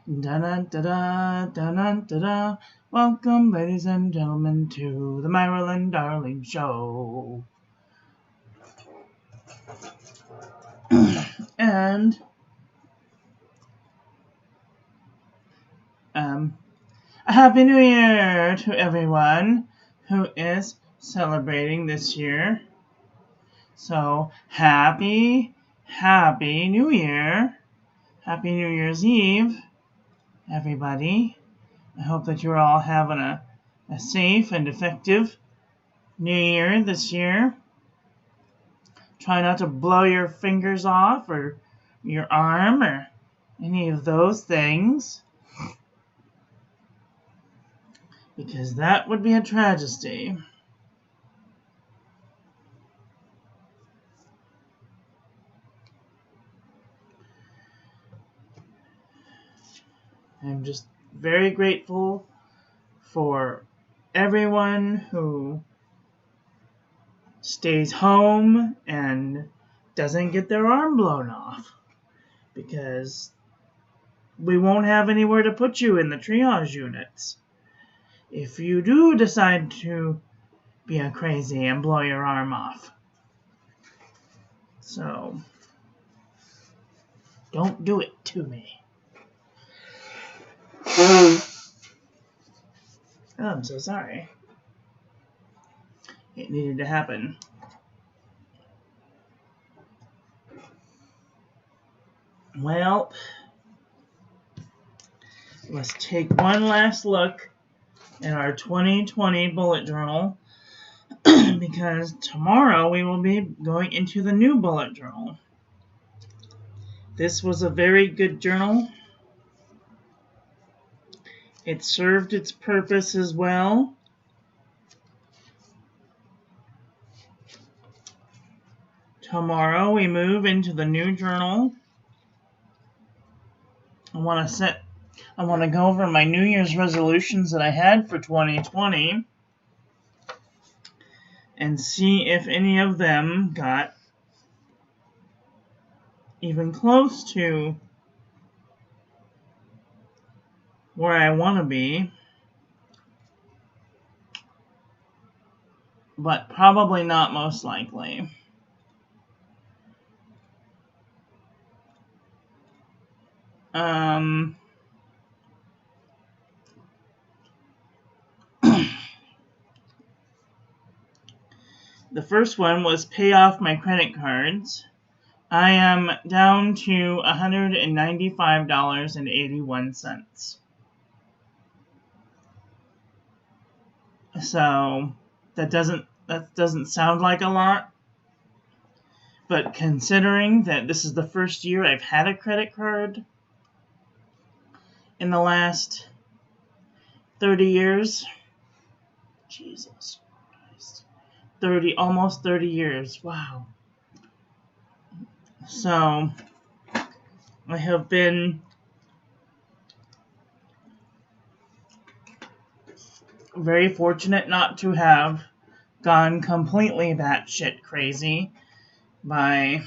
Da-da-da-da-da-da-da. Welcome, ladies and gentlemen, to the Marilyn Darling Show. And a Happy New Year to everyone who is celebrating this year. So happy New Year. Happy New Year's Eve, everybody. I hope that you're all having a safe and effective New Year this year. Try not to blow your fingers off or your arm or any of those things, because that would be a tragedy. I'm just very grateful for everyone who stays home and doesn't get their arm blown off, because we won't have anywhere to put you in the triage units if you do decide to be a crazy and blow your arm off. So don't do it to me. Oh, I'm so sorry. It needed to happen. Well, let's take one last look at our 2020 bullet journal, because tomorrow we will be going into the new bullet journal. This was a very good journal. It served its purpose as well. Tomorrow we move into the new journal. I want to go over my New Year's resolutions that I had for 2020 and see if any of them got even close to where I want to be, but probably not, most likely. The first one was pay off my credit cards. I am down to $195.81. So that doesn't sound like a lot, but considering that this is the first year I've had a credit card in the last 30 years, Jesus Christ, almost 30 years, wow. So I have been very fortunate not to have gone completely batshit crazy by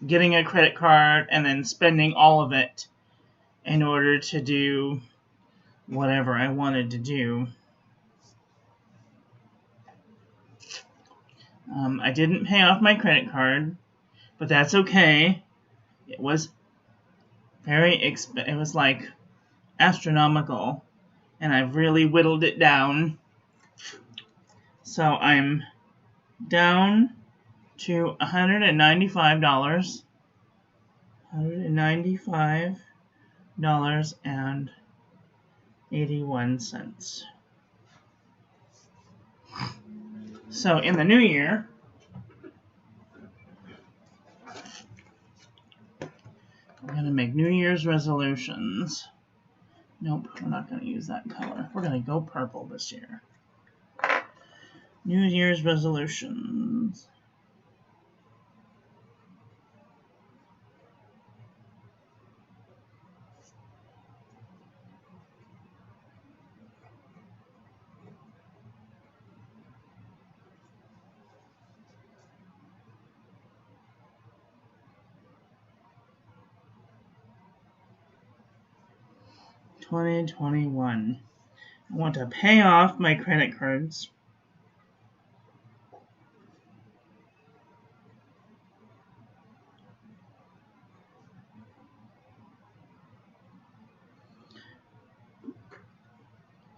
getting a credit card and then spending all of it in order to do whatever I wanted to do. I didn't pay off my credit card, but that's okay. It was it was like astronomical, and I've really whittled it down. So I'm down to $195. $195.81. So in the new year, we're going to make New Year's resolutions. Nope, we're not going to use that color. We're going to go purple this year. New Year's resolutions. 2021. I want to pay off my credit cards.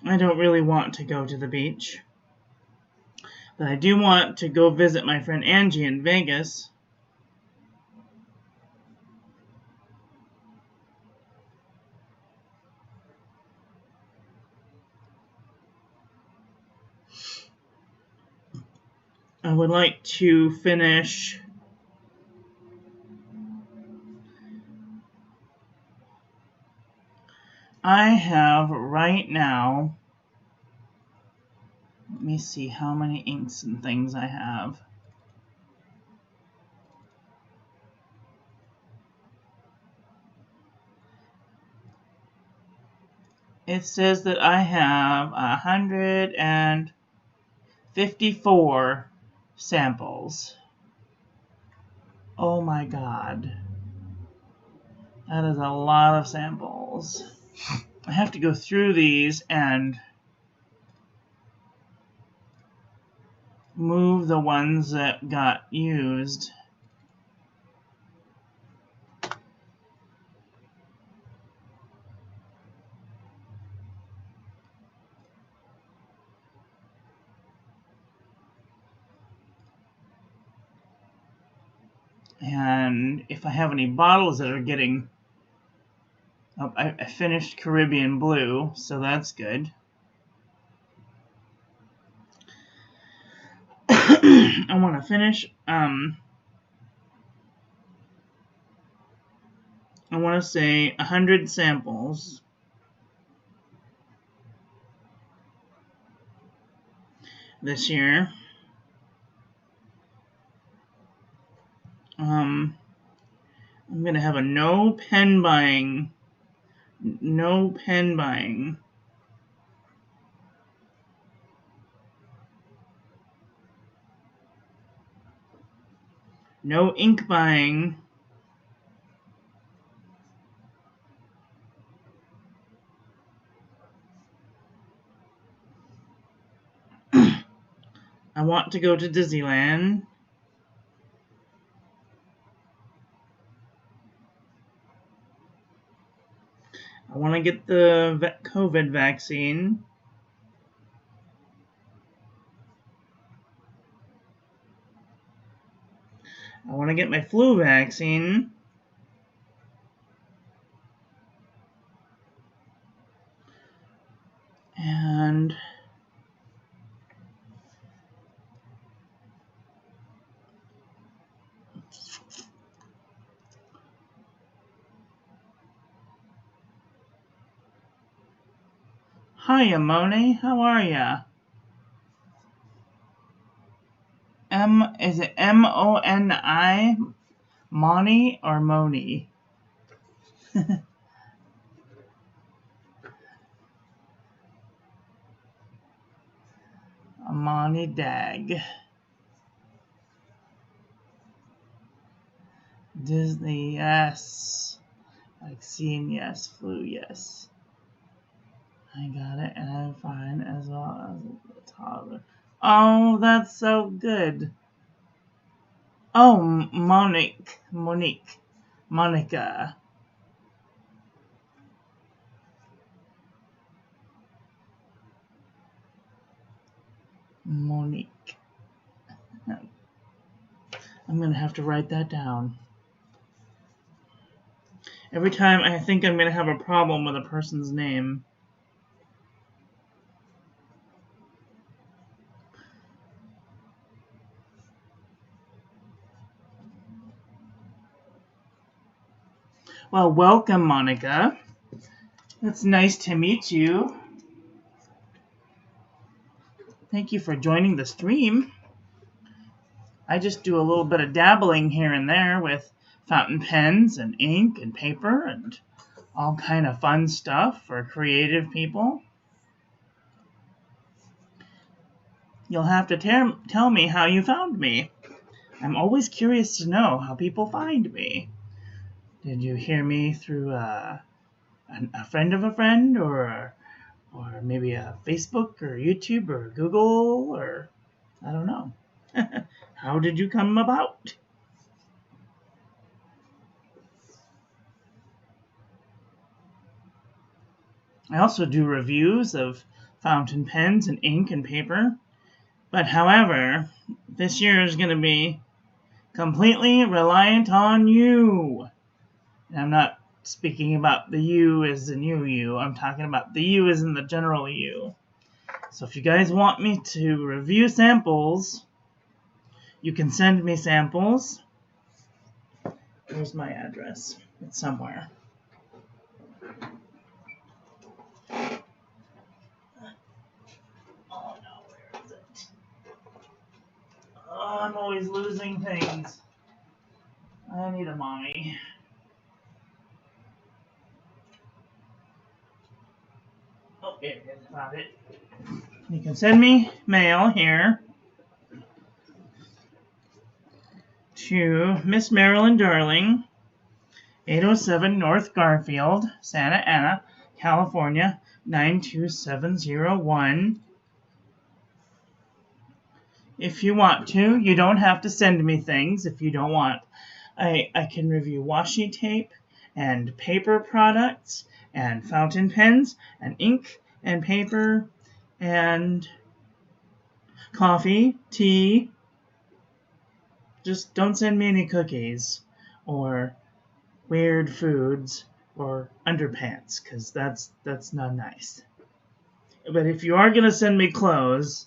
I don't really want to go to the beach, but I do want to go visit my friend Angie in Vegas. I would like to finish I have right now, let me see how many inks and things I have. It says that I have 154 samples. Oh my god. That is a lot of samples. I have to go through these and move the ones that got used. And if I have any bottles that are getting... Oh, I finished Caribbean Blue, so that's good. I want to finish... I want to say 100 samples. This year. I'm going to have a no pen buying. No pen buying. No ink buying. I want to go to Disneyland. I want to get the COVID vaccine. I want to get my flu vaccine. And hiya, Moni. How are ya? Is it M-O-N-I? Moni or Moni? Moni Dag. Disney, yes. Vaccine, yes. Flu, yes. I got it, and I'm fine as well as a toddler. Oh, that's so good. Oh, Monica. Monique. I'm going to have to write that down. Every time I think I'm going to have a problem with a person's name. Well, welcome, Monica. It's nice to meet you. Thank you for joining the stream. I just do a little bit of dabbling here and there with fountain pens and ink and paper and all kind of fun stuff for creative people. You'll have to tell me how you found me. I'm always curious to know how people find me. Did you hear me through a a friend of a friend, or maybe a Facebook or YouTube or Google, or I don't know. How did you come about? I also do reviews of fountain pens and ink and paper. But however, this year is going to be completely reliant on you. And I'm not speaking about the you as in you. I'm talking about the you as in the general you. So if you guys want me to review samples, you can send me samples. Here's my address. It's somewhere. Oh no, where is it? Oh, I'm always losing things. I need a mommy. Oh, there it is. Found it. You can send me mail here to Miss Marilyn Darling, 807 North Garfield, Santa Ana, California, 92701. If you want to, you don't have to send me things if you don't want. I can review washi tape and paper products and fountain pens and ink and paper and coffee, tea. Just don't send me any cookies or weird foods or underpants, because that's not nice. But if you are going to send me clothes,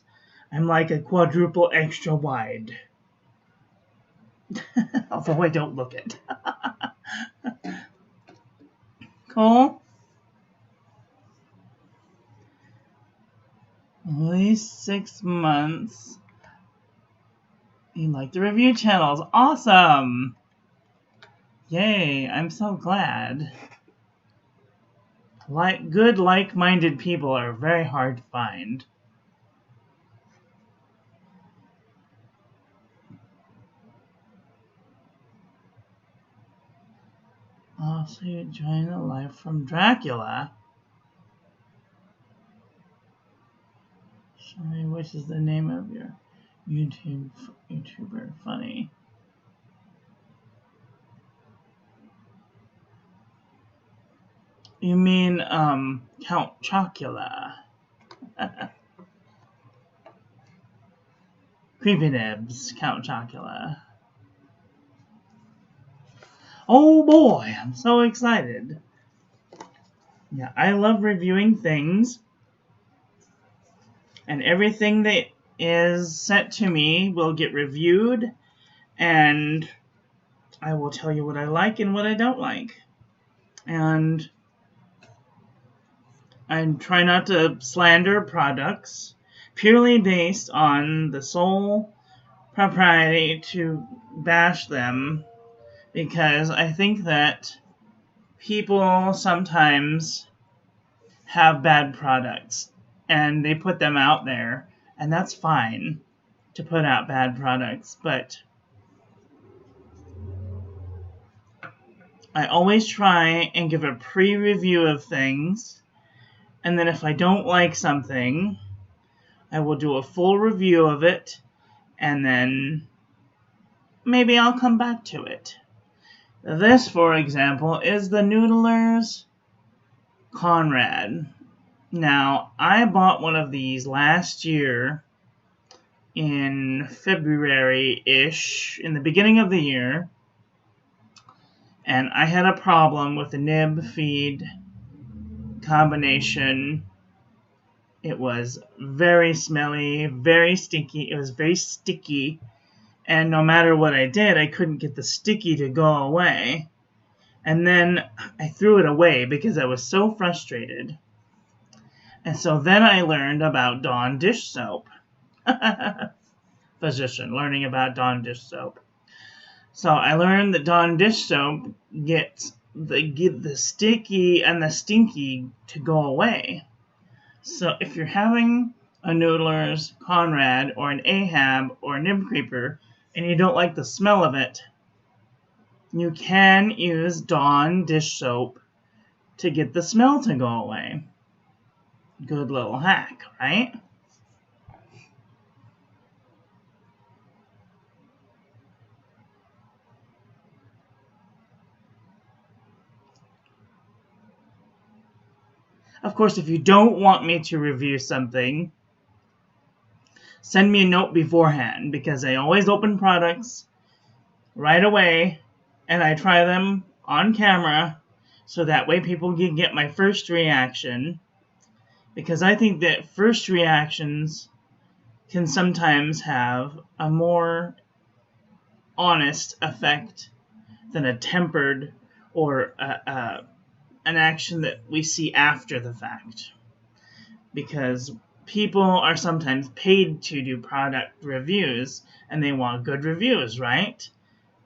I'm like a quadruple extra wide. Although I don't look it. Cool? At least 6 months. You like the review channels. Awesome! Yay, I'm so glad. Good, like-minded people are very hard to find. Also, you join the live from Dracula. Show me which is the name of your YouTuber. Funny. You mean, Count Chocula. Creepy Nibs, Count Chocula. Oh boy, I'm so excited. Yeah, I love reviewing things. And everything that is sent to me will get reviewed. And I will tell you what I like and what I don't like. And I try not to slander products purely based on the sole propriety to bash them, because I think that people sometimes have bad products and they put them out there, and that's fine to put out bad products, but I always try and give a pre-review of things, and then if I don't like something, I will do a full review of it, and then maybe I'll come back to it. This, for example, is the Noodlers Conrad. Now, I bought one of these last year in February-ish, in the beginning of the year, and I had a problem with the nib feed combination. It was very smelly, very stinky. It was very sticky, and no matter what I did, I couldn't get the sticky to go away. And then I threw it away because I was so frustrated. And so then I learned about Dawn dish soap. Physician, learning about Dawn dish soap. So I learned that Dawn dish soap gets the sticky and the stinky to go away. So if you're having a Noodler's Conrad or an Ahab or a Nib Creeper and you don't like the smell of it, you can use Dawn dish soap to get the smell to go away. Good little hack, right? Of course, if you don't want me to review something, send me a note beforehand, because I always open products right away and I try them on camera so that way people can get my first reaction, because I think that first reactions can sometimes have a more honest effect than a tempered or an action that we see after the fact, because people are sometimes paid to do product reviews and they want good reviews, right?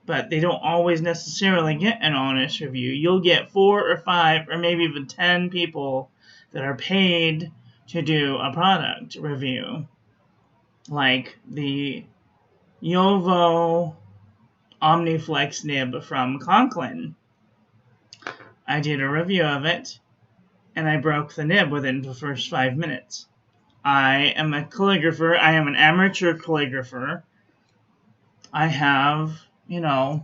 But they don't always necessarily get an honest review. You'll get 4 or 5 or maybe even 10 people that are paid to do a product review, like the Yovo Omniflex nib from Conklin. I did a review of it, and I broke the nib within the first 5 minutes. I am a calligrapher. I am an amateur calligrapher. I have, I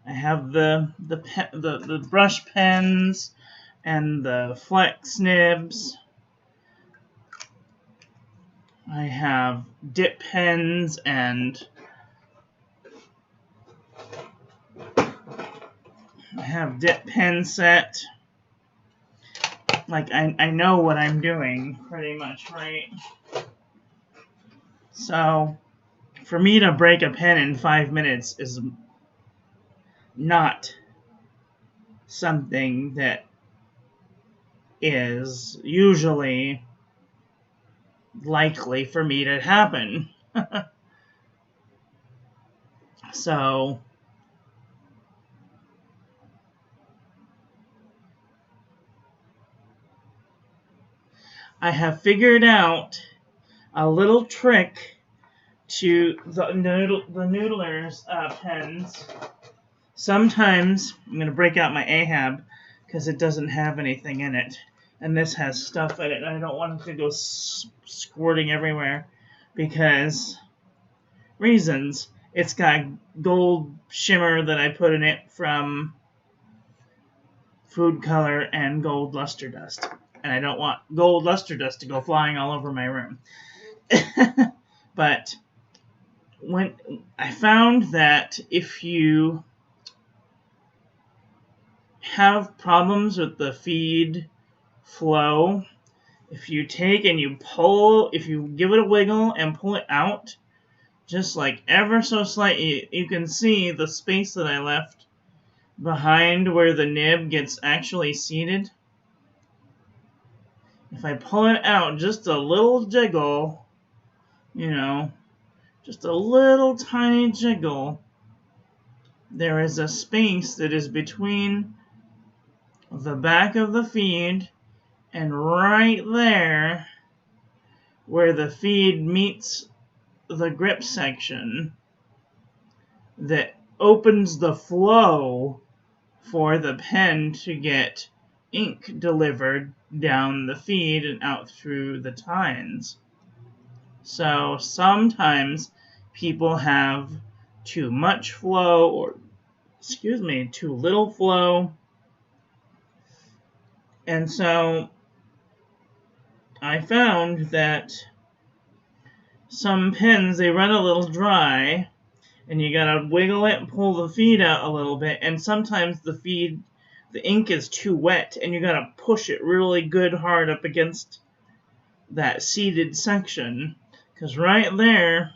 have the brush pens and the flex nibs. I have dip pens and I have dip pen set. Like, I know what I'm doing pretty much, right? So, for me to break a pen in 5 minutes is not something that is usually likely for me to happen. So, I have figured out a little trick to the Noodler's pens. Sometimes, I'm going to break out my Ahab because it doesn't have anything in it. And this has stuff in it, and I don't want it to go squirting everywhere because reasons. It's got gold shimmer that I put in it from food color and gold luster dust. And I don't want gold luster dust to go flying all over my room. But when I found that if you have problems with the feed flow, if you take and you pull, if you give it a wiggle and pull it out, just like ever so slightly, you can see the space that I left behind where the nib gets actually seated. If I pull it out just a little jiggle, just a little tiny jiggle, there is a space that is between the back of the feed and right there where the feed meets the grip section that opens the flow for the pen to get ink delivered down the feed and out through the tines. So sometimes people have too much flow or, too little flow. And so I found that some pens, they run a little dry, and you gotta wiggle it and pull the feed out a little bit, and sometimes the ink is too wet, and you gotta push it really good hard up against that seated section, because right there,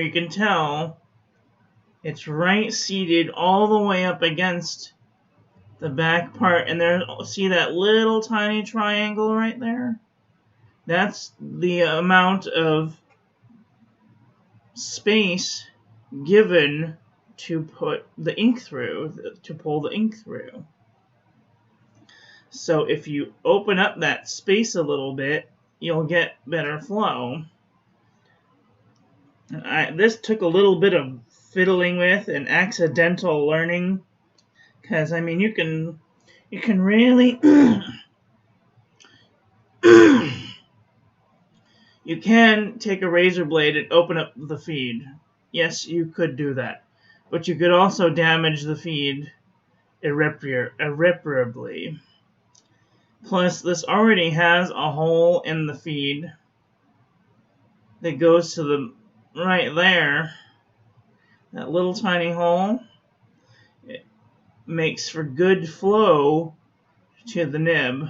you can tell it's right seated all the way up against the back part, and there, see that little tiny triangle right there? That's the amount of space given to put the ink through, to pull the ink through. So if you open up that space a little bit, you'll get better flow. And this took a little bit of fiddling with and accidental learning, because I mean you can really you can take a razor blade and open up the feed. Yes, you could do that, but you could also damage the feed irreparably. Plus, this already has a hole in the feed that goes to the right there. That little tiny hole. It makes for good flow to the nib.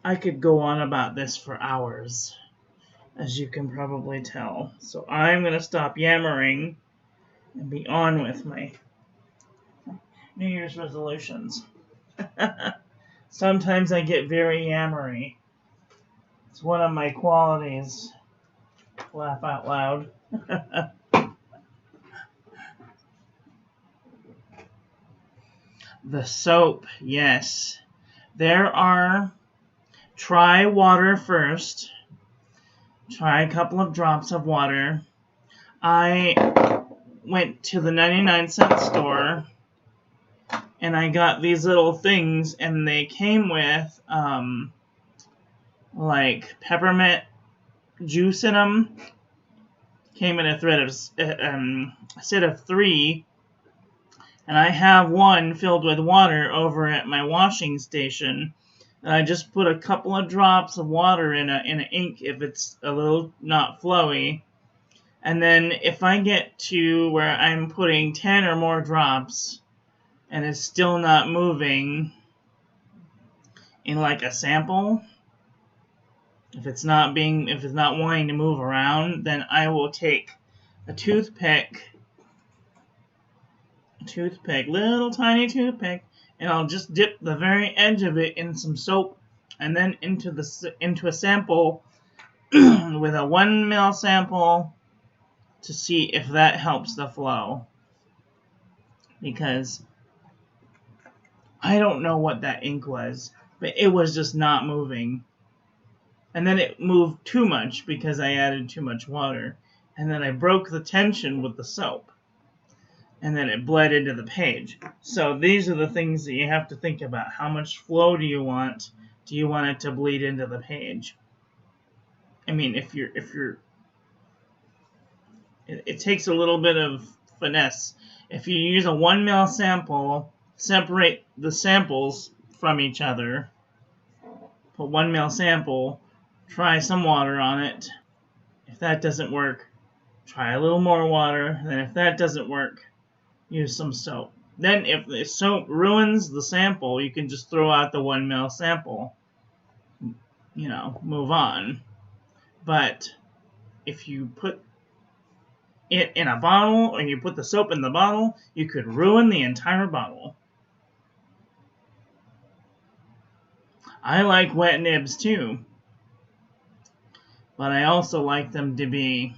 I could go on about this for hours, as you can probably tell. So I'm going to stop yammering and be on with my New Year's resolutions. Sometimes I get very yammery. It's one of my qualities. Laugh out loud. The soap, yes. Try water first. Try a couple of drops of water. I went to the 99-cent store and I got these little things, and they came with like peppermint juice in them. Came in a set of 3, and I have one filled with water over at my washing station. And I just put a couple of drops of water in an ink if it's a little not flowy. And then if I get to where I'm putting 10 or more drops and it's still not moving in like a sample, if it's not wanting to move around, then I will take a toothpick, little tiny toothpick, and I'll just dip the very edge of it in some soap, and then into a sample with a 1 ml sample to see if that helps the flow. Because I don't know what that ink was, but it was just not moving. And then it moved too much because I added too much water. And then I broke the tension with the soap. And then it bled into the page. So these are the things that you have to think about. How much flow do you want? Do you want it to bleed into the page? I mean, it takes a little bit of finesse. If you use a 1 ml sample, separate the samples from each other. Put 1 ml sample, try some water on it. If that doesn't work, try a little more water. Then if that doesn't work, use some soap. Then if the soap ruins the sample, you can just throw out the 1 ml sample. Move on. But if you put it in a bottle, or you put the soap in the bottle, you could ruin the entire bottle. I like wet nibs too, but I also like them to be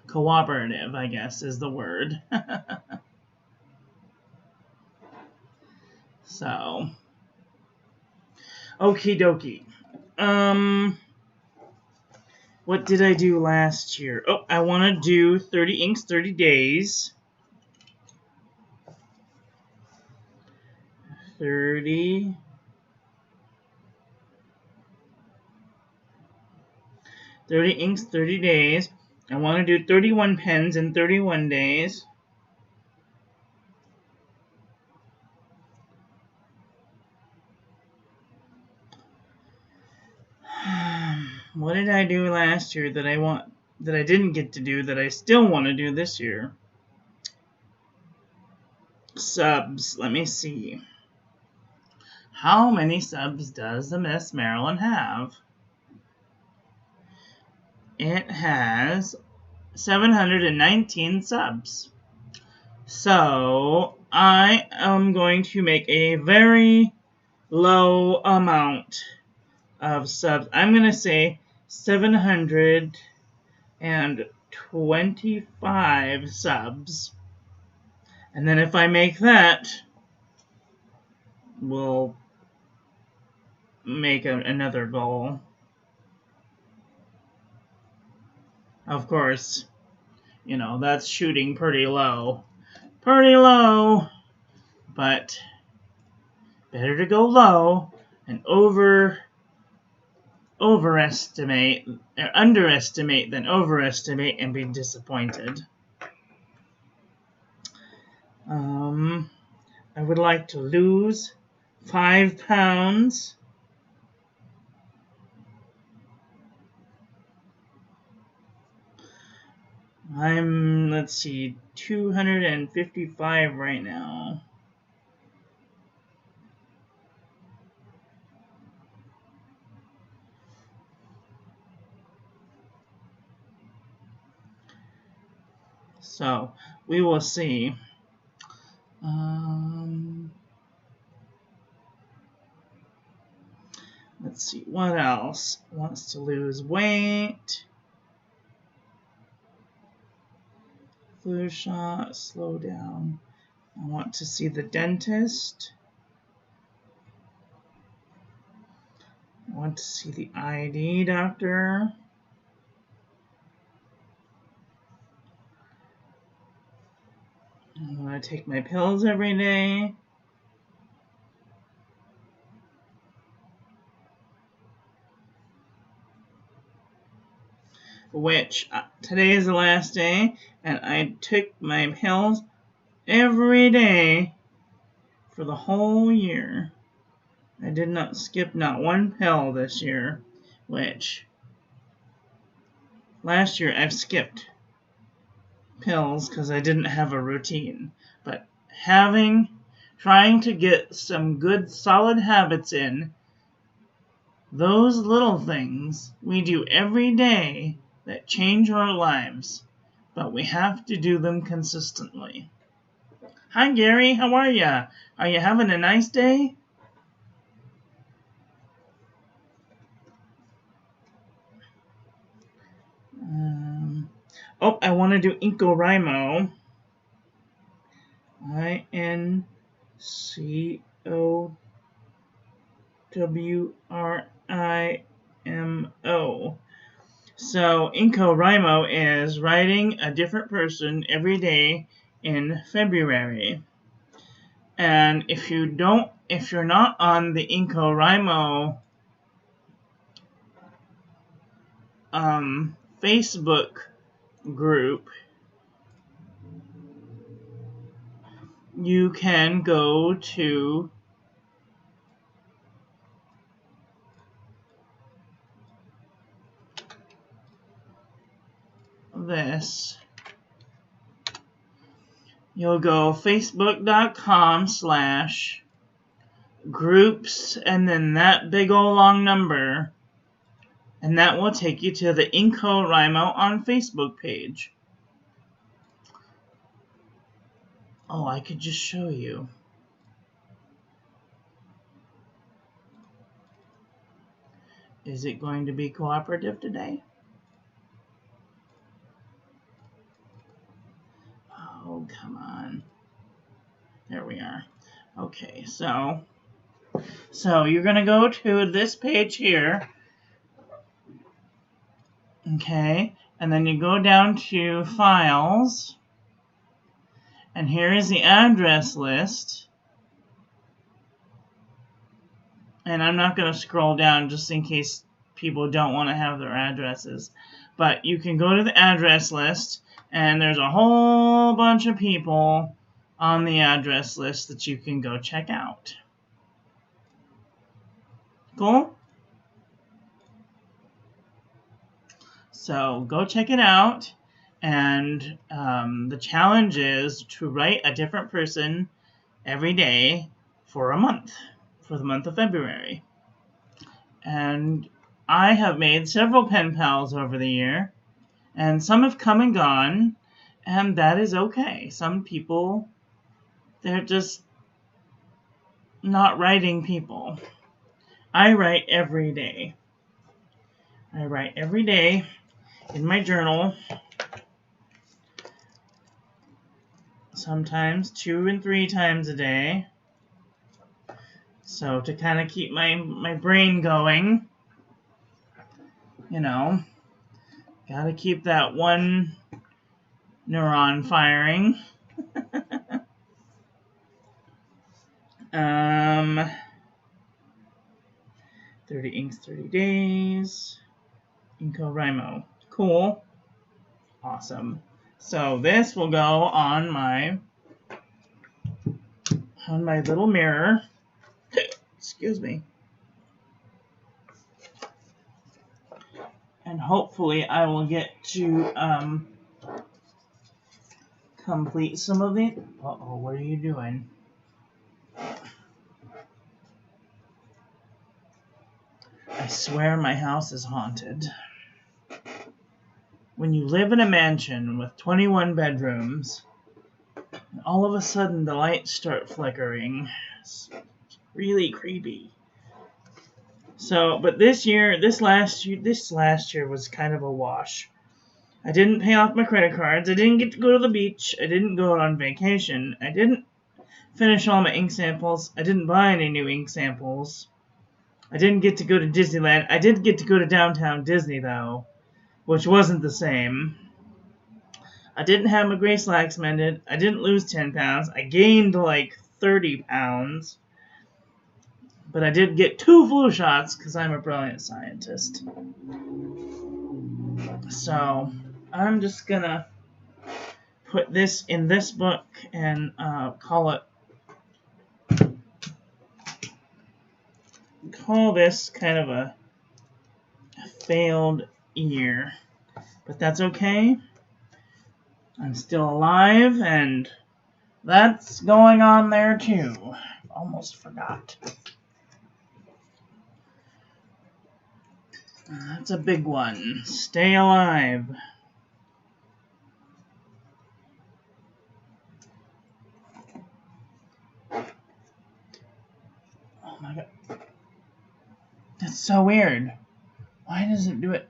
cooperative, I guess is the word. So, okie dokie. What did I do last year? Oh, I want to do 30 inks, 30 days. 30 inks, 30 days. I want to do 31 pens in 31 days. What did I do last year that I didn't get to do that I still want to do this year? Subs. Let me see. How many subs does the Miss Marilyn have? It has 719 subs. So I am going to make a very low amount of subs. I'm going to say 725 subs. And then if I make that, we'll make another goal. Of course, that's shooting pretty low. Pretty low, but better to go low and underestimate than overestimate and be disappointed. I would like to lose 5 pounds. I'm, let's see, 255 right now. So, we will see. Let's see, what else? Wants to lose weight. Flu shot, slow down. I want to see the dentist. I want to see the ID doctor. I want to take my pills every day. Which today is the last day, and I took my pills every day for the whole year. I did not skip not one pill this year, which last year I've skipped pills because I didn't have a routine. But trying to get some good solid habits in, those little things we do every day that change our lives, but we have to do them consistently. Hi Gary, how are ya? Are you having a nice day? I want to do IncoWrimo. IncoWrimo. So IncoWrimo is writing a different person every day in February. And if you're not on the IncoWrimo Facebook group, you can go to this. You'll go facebook.com/groups and then that big old long number, and that will take you to the IncoWrimo on Facebook page. Oh, I could just show you. Is it going to be cooperative today? Oh, come on. There we are. Okay, so you're going to go to this page here. Okay, and then you go down to Files. And here is the address list. And I'm not going to scroll down just in case people don't want to have their addresses. But you can go to the address list, and there's a whole bunch of people on the address list that you can go check out. Cool? So go check it out. And the challenge is to write a different person every day for a month, for the month of February. And I have made several pen pals over the year, and some have come and gone, and that is okay. Some people, they're just not writing people. I write every day. I write every day in my journal. Sometimes 2 and 3 times a day. So to kind of keep my brain going, Gotta keep that one neuron firing. 30 inks, 30 days. NaCoWriMo. Cool. Awesome. So this will go on my little mirror. Excuse me. And hopefully I will get to complete some of it. Uh-oh, what are you doing? I swear my house is haunted. When you live in a mansion with 21 bedrooms, and all of a sudden the lights start flickering, it's really creepy. So, but this last year was kind of a wash. I didn't pay off my credit cards. I didn't get to go to the beach. I didn't go on vacation. I didn't finish all my ink samples. I didn't buy any new ink samples. I didn't get to go to Disneyland. I did get to go to Downtown Disney, though, which wasn't the same. I didn't have my gray slacks mended. I didn't lose 10 pounds. I gained like 30 pounds. But I did get 2 flu shots because I'm a brilliant scientist. So I'm just gonna put this in this book and call this kind of a failed year. But that's okay. I'm still alive, and that's going on there too. Almost forgot. That's a big one. Stay alive. Oh my god. That's so weird. Why does it do it?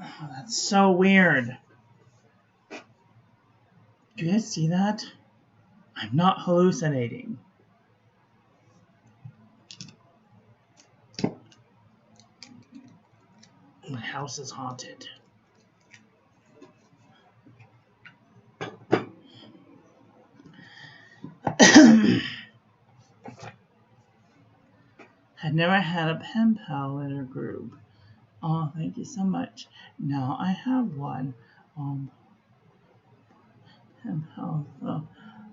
Oh, that's so weird. Do you guys see that? I'm not hallucinating. My house is haunted. I've never had a pen pal letter group. Oh, thank you so much. Now I have one. Pen pal. Oh,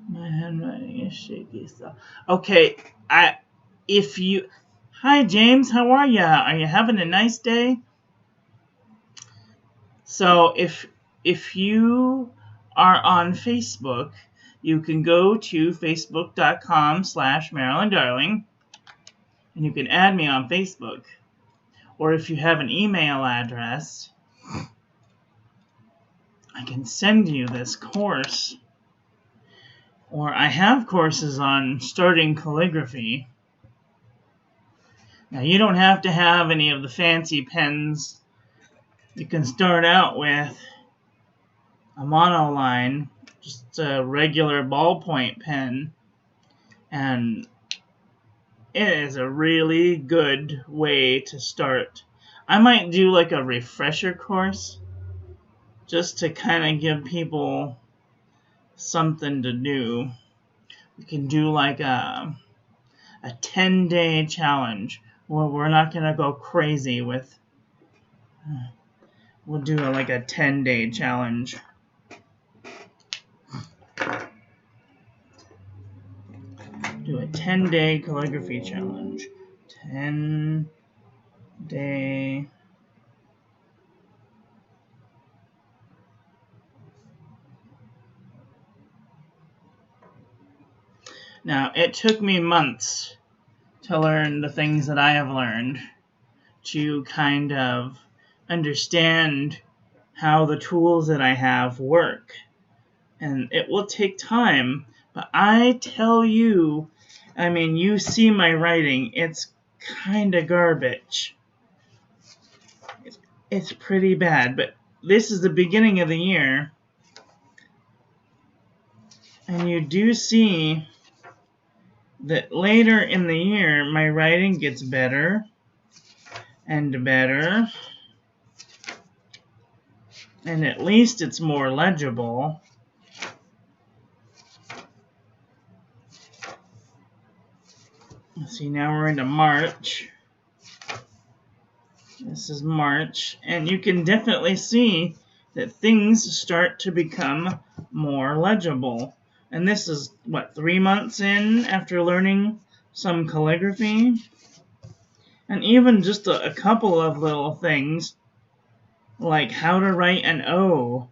my handwriting is shaky. So, okay. Hi James. How are ya? Are you having a nice day? So if you are on Facebook, you can go to facebook.com/Marilyn Darling, and you can add me on Facebook. Or if you have an email address, I can send you this course. Or I have courses on starting calligraphy. Now you don't have to have any of the fancy pens. You can start out with a monoline, just a regular ballpoint pen, and it is a really good way to start. I might do like a refresher course just to kind of give people something to do. We can do like a 10-day challenge where we're not going to go crazy with. We'll do like a 10-day challenge. Do a 10-day calligraphy challenge. 10-day. Now, it took me months to learn the things that I have learned, to kind of understand how the tools that I have work. And it will take time, but I tell you, I mean, you see my writing, it's kind of garbage. It's pretty bad, but this is the beginning of the year, and you do see that later in the year, my writing gets better. and better. And at least it's more legible. See, now we're into March. This is March, and you can definitely see that things start to become more legible. And this is, what, 3 months in after learning some calligraphy? And even just a couple of little things, like how to write an O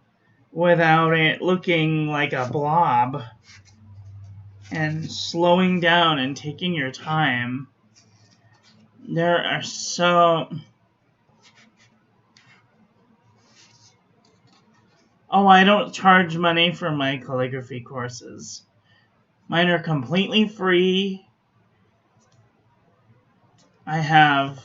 without it looking like a blob, and slowing down and taking your time. There are so... Oh, I don't charge money for my calligraphy courses. Mine are completely free. My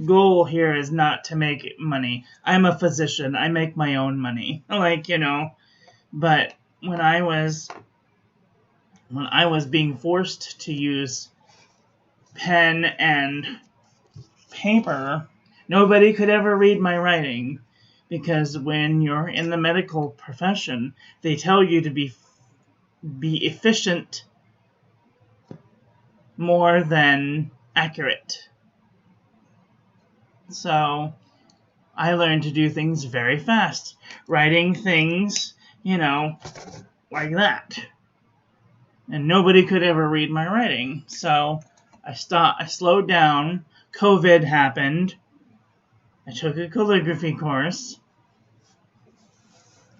goal here is not to make money. I'm a physician. I make my own money. Like, you know, but when I was being forced to use pen and paper, nobody could ever read my writing, because when you're in the medical profession, they tell you to be efficient more than accurate. So I learned to do things very fast, writing things, you know, like that. And nobody could ever read my writing. So I slowed down. COVID happened. I took a calligraphy course.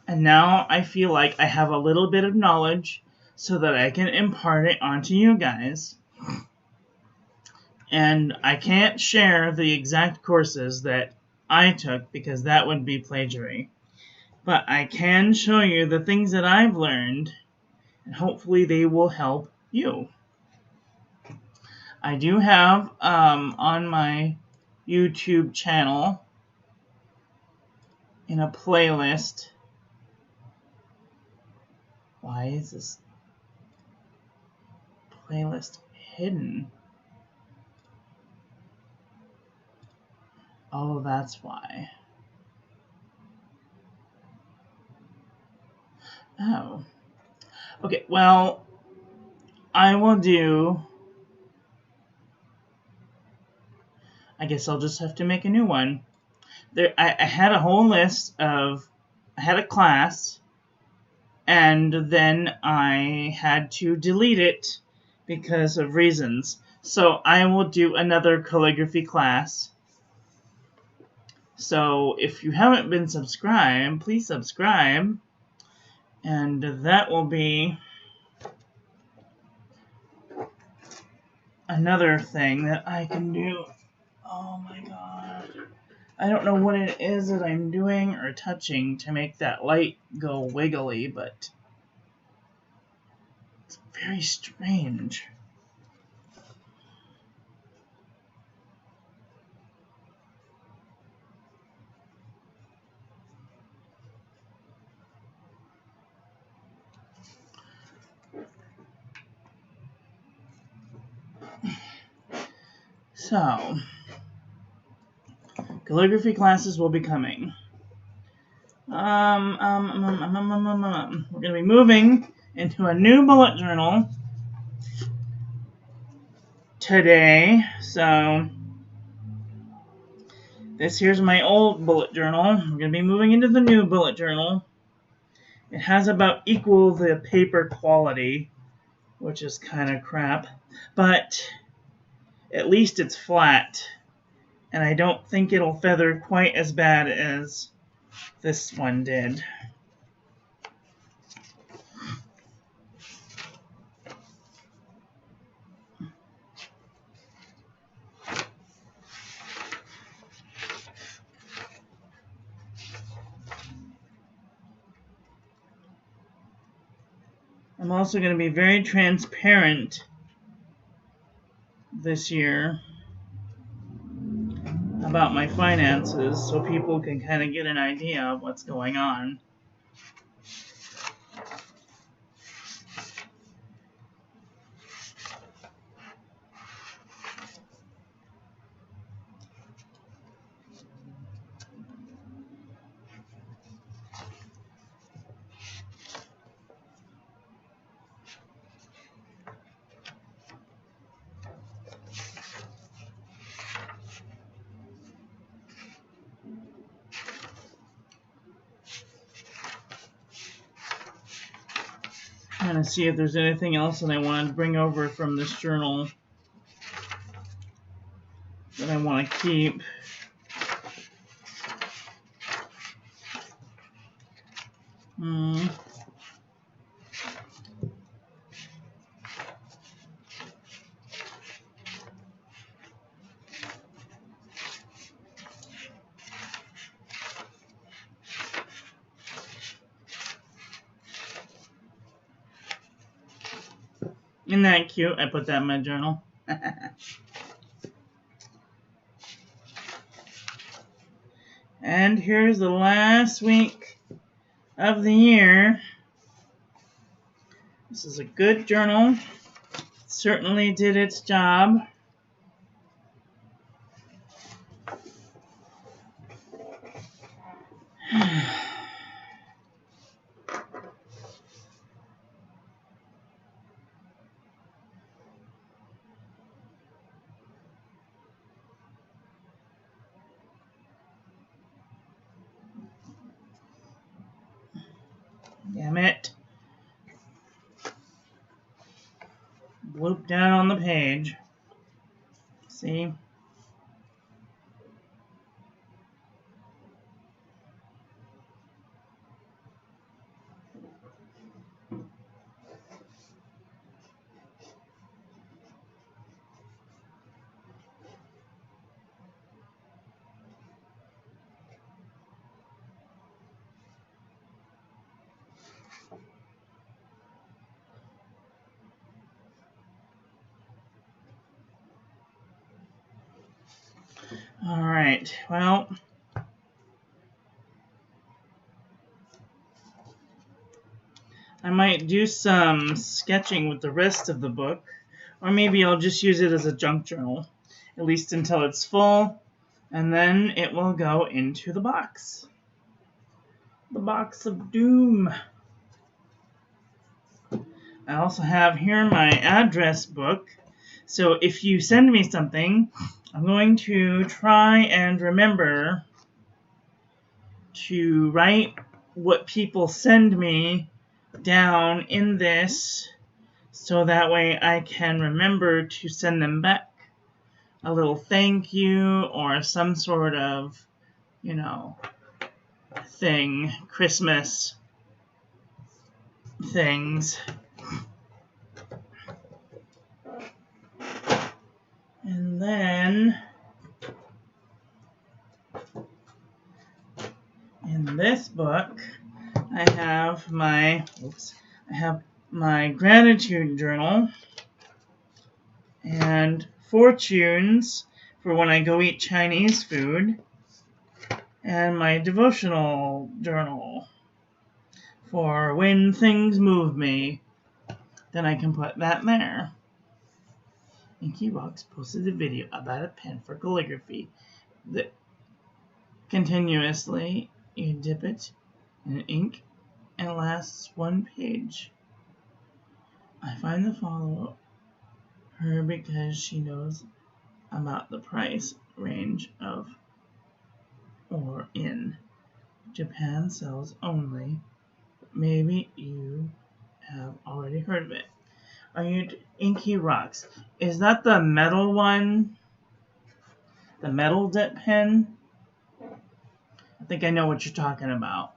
And now I feel like I have a little bit of knowledge so that I can impart it onto you guys. And I can't share the exact courses that I took because that would be plagiarism. But I can show you the things that I've learned, and hopefully they will help you. I do have on my YouTube channel in a playlist. Why is this playlist hidden? Oh, that's why. Oh. Okay, well, I guess I'll just have to make a new one. I had a whole list of... I had a class, and then I had to delete it because of reasons. So I will do another calligraphy class. So if you haven't been subscribed, please subscribe. And that will be another thing that I can do. Oh my god. I don't know what it is that I'm doing or touching to make that light go wiggly, but it's very strange. So, calligraphy classes will be coming. We're going to be moving into a new bullet journal today. So, this here's my old bullet journal. We're going to be moving into the new bullet journal. It has about equal the paper quality, which is kind of crap, but at least it's flat, and I don't think it'll feather quite as bad as this one did. I'm also going to be very transparent this year about my finances so people can kind of get an idea of what's going on. trying to see if there's anything else that I want to bring over from this journal that I want to keep. Isn't that cute? I put that in my journal. And here's the last week of the year. This is a good journal. Certainly did its job. Damn it. Bloop down on the page. See? Alright, well, I might do some sketching with the rest of the book, or maybe I'll just use it as a junk journal, at least until it's full, and then it will go into the box. The box of doom. I also have here my address book, so if you send me something, I'm going to try and remember to write what people send me down in this, so that way I can remember to send them back a little thank you or some sort of, you know, thing, Christmas things. And then in this book, I have my gratitude journal and fortunes for when I go eat Chinese food, and my devotional journal for when things move me. Then I can put that there. Inky Rocks posted a video about a pen for calligraphy that continuously you dip it in ink and it lasts one page. I find the follow her because she knows about the price range of or in Japan sells only. Maybe you have already heard of it. Are you Inky Rocks? Is that the metal one? The metal dip pen? I think I know what you're talking about.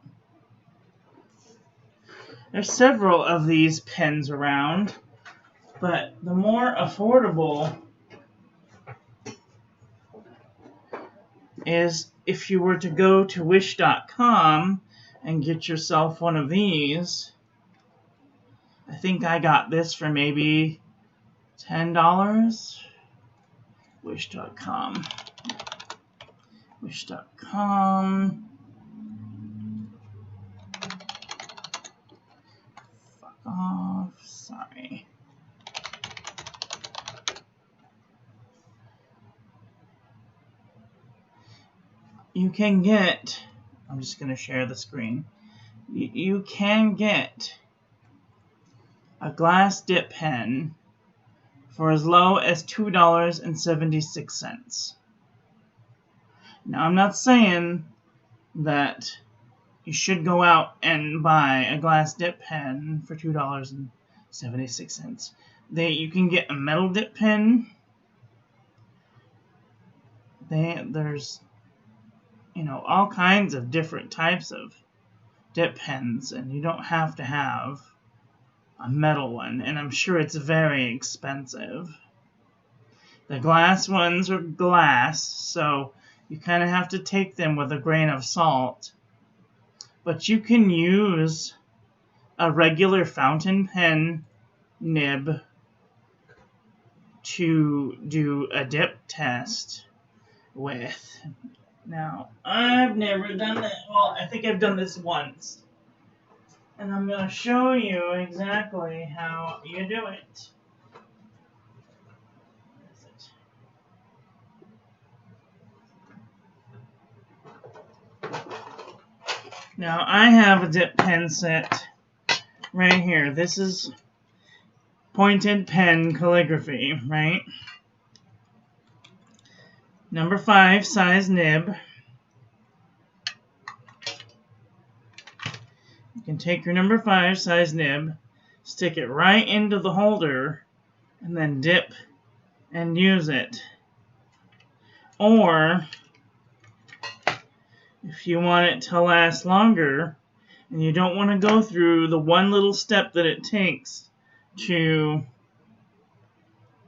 There's several of these pens around, but the more affordable is if you were to go to wish.com and get yourself one of these. I think I got this for maybe $10. Wish.com. Wish.com. Fuck off. Sorry. You can get, I'm just going to share the screen. You can get a glass dip pen for as low as $2.76. Now, I'm not saying that you should go out and buy a glass dip pen for $2.76. 76 cents. You can get a metal dip pen. There's, all kinds of different types of dip pens, and you don't have to have a metal one, and I'm sure it's very expensive. The glass ones are glass, so you kind of have to take them with a grain of salt. But you can use a regular fountain pen nib to do a dip test with. Now, I've never done that. Well, I think I've done this once. And I'm going to show you exactly how you do it. Now, I have a dip pen set right here. This is pointed pen calligraphy, right? Number 5 size nib. You can take your number 5 size nib, stick it right into the holder, and then dip and use it. Or, if you want it to last longer, and you don't want to go through the one little step that it takes to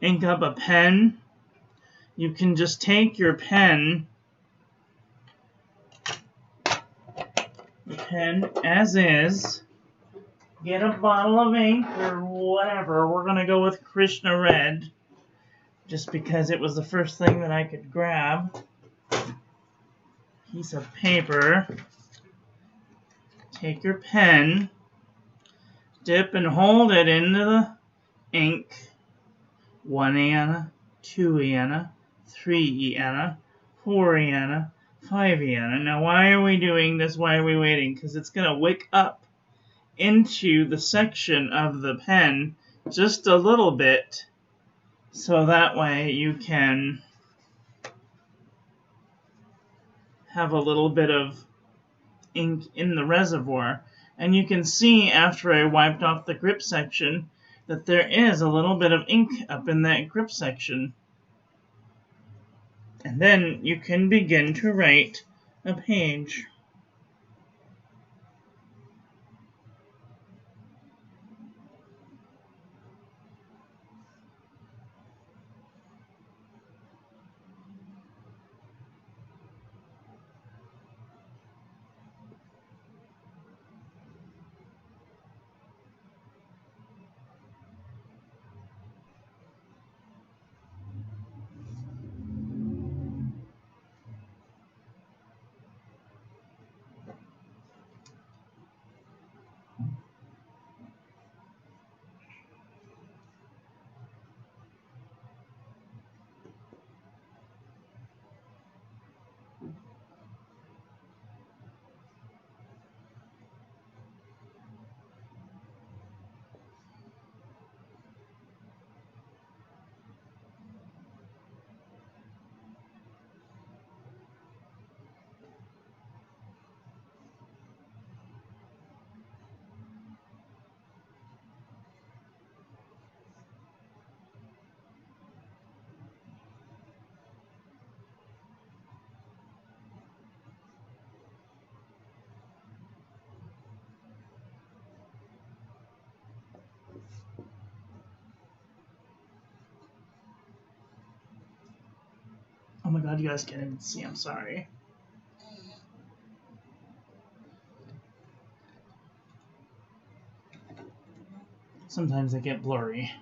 ink up a pen, you can just take your pen, the pen as is, get a bottle of ink or whatever. We're going to go with Krishna Red, just because it was the first thing that I could grab. Piece of paper. Take your pen, dip and hold it into the ink. 1 Anna, 2 Anna, 3 Anna, 4 Anna, 5 Anna. Now, why are we doing this? Why are we waiting? Because it's going to wick up into the section of the pen just a little bit, so that way you can have a little bit of ink in the reservoir. And you can see after I wiped off the grip section that there is a little bit of ink up in that grip section. And then you can begin to write a page. Oh my god, you guys can't even see, I'm sorry. Sometimes they get blurry.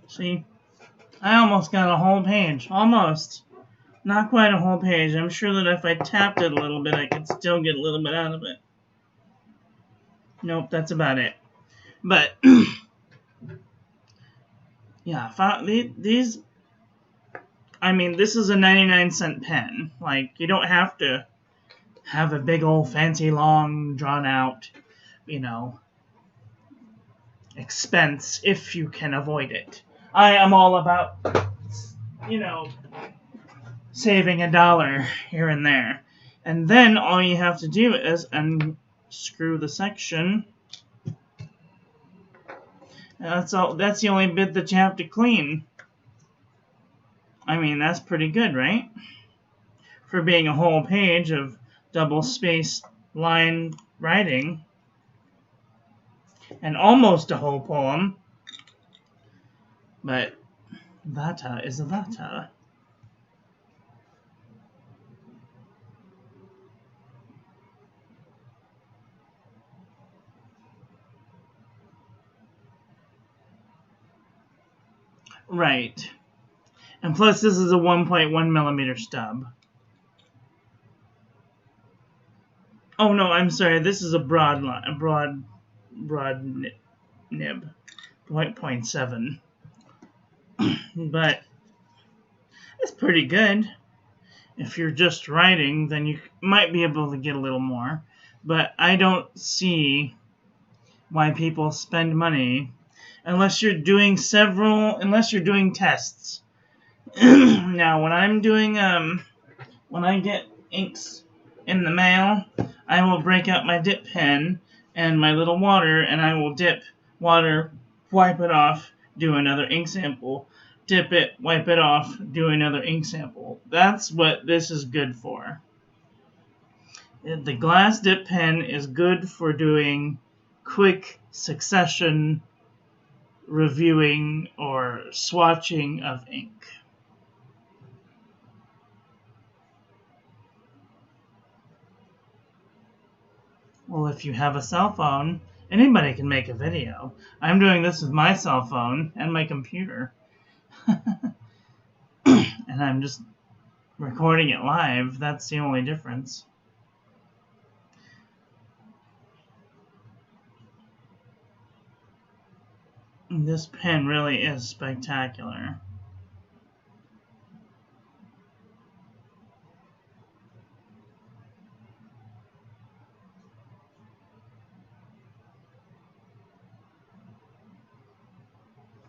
See, I almost got a whole page. Almost. Not quite a whole page. I'm sure that if I tapped it a little bit, I could still get a little bit out of it. Nope, that's about it. But, yeah, these, I mean, this is a 99-cent pen. Like, you don't have to have a big old fancy, long, drawn-out, expense if you can avoid it. I am all about, saving $1 here and there. And then all you have to do is unscrew the section. That's the only bit that you have to clean. I mean, that's pretty good, right? For being a whole page of double-spaced line writing. And almost a whole poem. But that is that. Right. And plus, this is a 1.1 millimeter stub. Oh no, I'm sorry. This is a broad nib, 0.7. But it's pretty good. If you're just writing, then you might be able to get a little more. But I don't see why people spend money unless you're doing tests. Now, when I'm doing when I get inks in the mail, I will break out my dip pen and my little water, and I will dip water, wipe it off, do another ink sample, dip it, wipe it off, do another ink sample. That's what this is good for. The glass dip pen is good for doing quick succession reviewing or swatching of ink. Well, if you have a cell phone, anybody can make a video. I'm doing this with my cell phone and my computer. And I'm just recording it live. That's the only difference. This pen really is spectacular.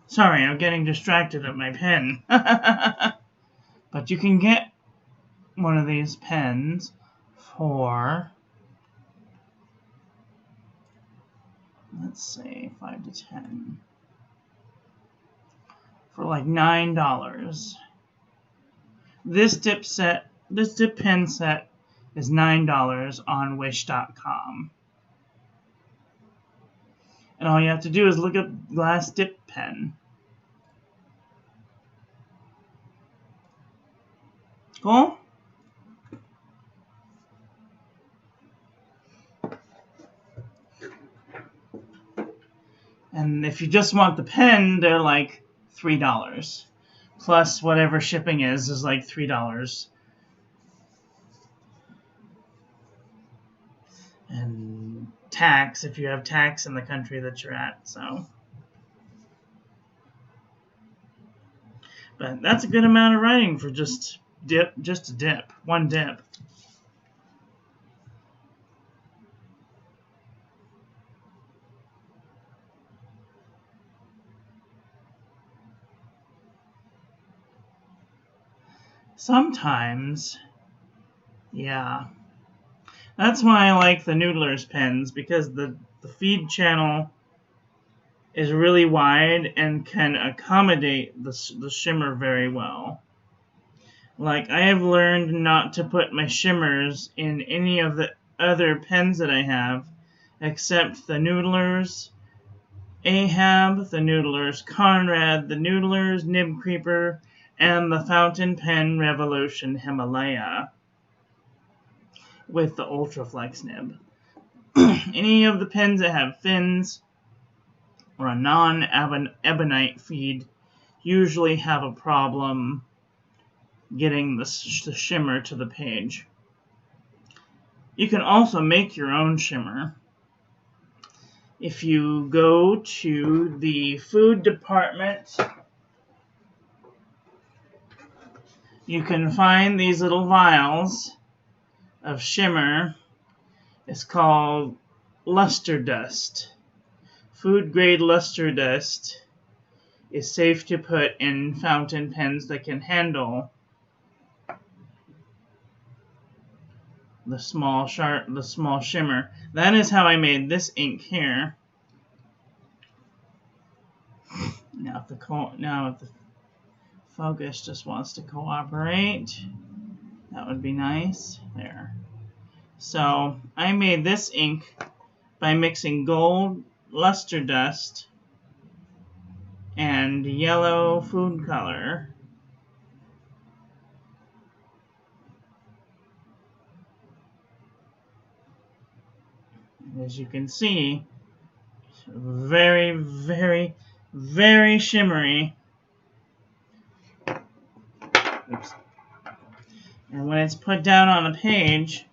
Sorry, I'm getting distracted at my pen. But you can get one of these pens for, let's say, 5 to 10. For like $9. This dip pen set is $9 on Wish.com. And all you have to do is look up glass dip pen. Cool? And if you just want the pen, they're like $3. Plus whatever shipping is like $3. And tax, if you have tax in the country that you're at, so. But that's a good amount of writing for just a dip, one dip. Sometimes, yeah. That's why I like the Noodler's pens, because the feed channel is really wide and can accommodate the shimmer very well. Like, I have learned not to put my shimmers in any of the other pens that I have, except the Noodler's Ahab, the Noodler's Conrad, the Noodler's Nib Creeper, and the Fountain Pen Revolution Himalaya with the Ultraflex nib. Any of the pens that have fins or a non-ebonite feed usually have a problem getting the shimmer to the page. You can also make your own shimmer. If you go to the food department, you can find these little vials of shimmer. It's called luster dust. Food grade luster dust is safe to put in fountain pens that can handle the small shimmer. That is how I made this ink here. Now if the focus just wants to cooperate, that would be nice. There. So I made this ink by mixing gold luster dust and yellow food color. As you can see, very, very, very shimmery. Oops. And when it's put down on a page,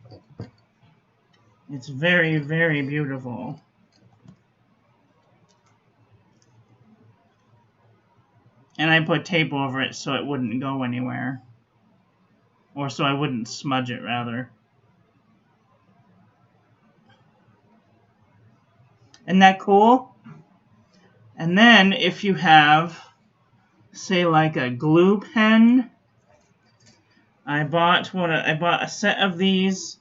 it's very, very beautiful. And I put tape over it so it wouldn't go anywhere. Or so I wouldn't smudge it, rather. Isn't that cool? And then if you have, say, like a glue pen, I bought a set of these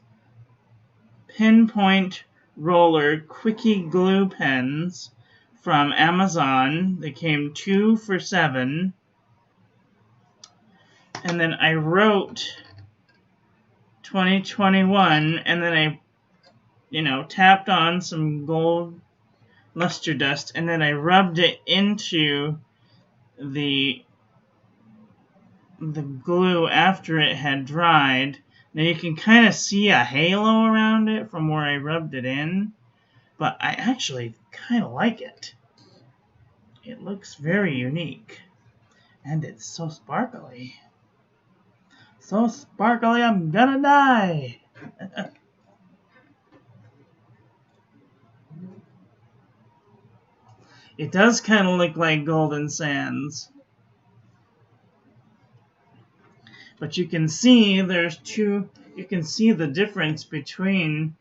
pinpoint roller quickie glue pens from Amazon. They came 2 for $7. And then I wrote 2021, and then I tapped on some gold luster dust, and then I rubbed it into the glue after it had dried. Now you can kind of see a halo around it from where I rubbed it in, but I actually kind of like it. It looks very unique, and it's so sparkly. So sparkly, I'm gonna die! It does kind of look like Golden Sands. But you can see you can see the difference between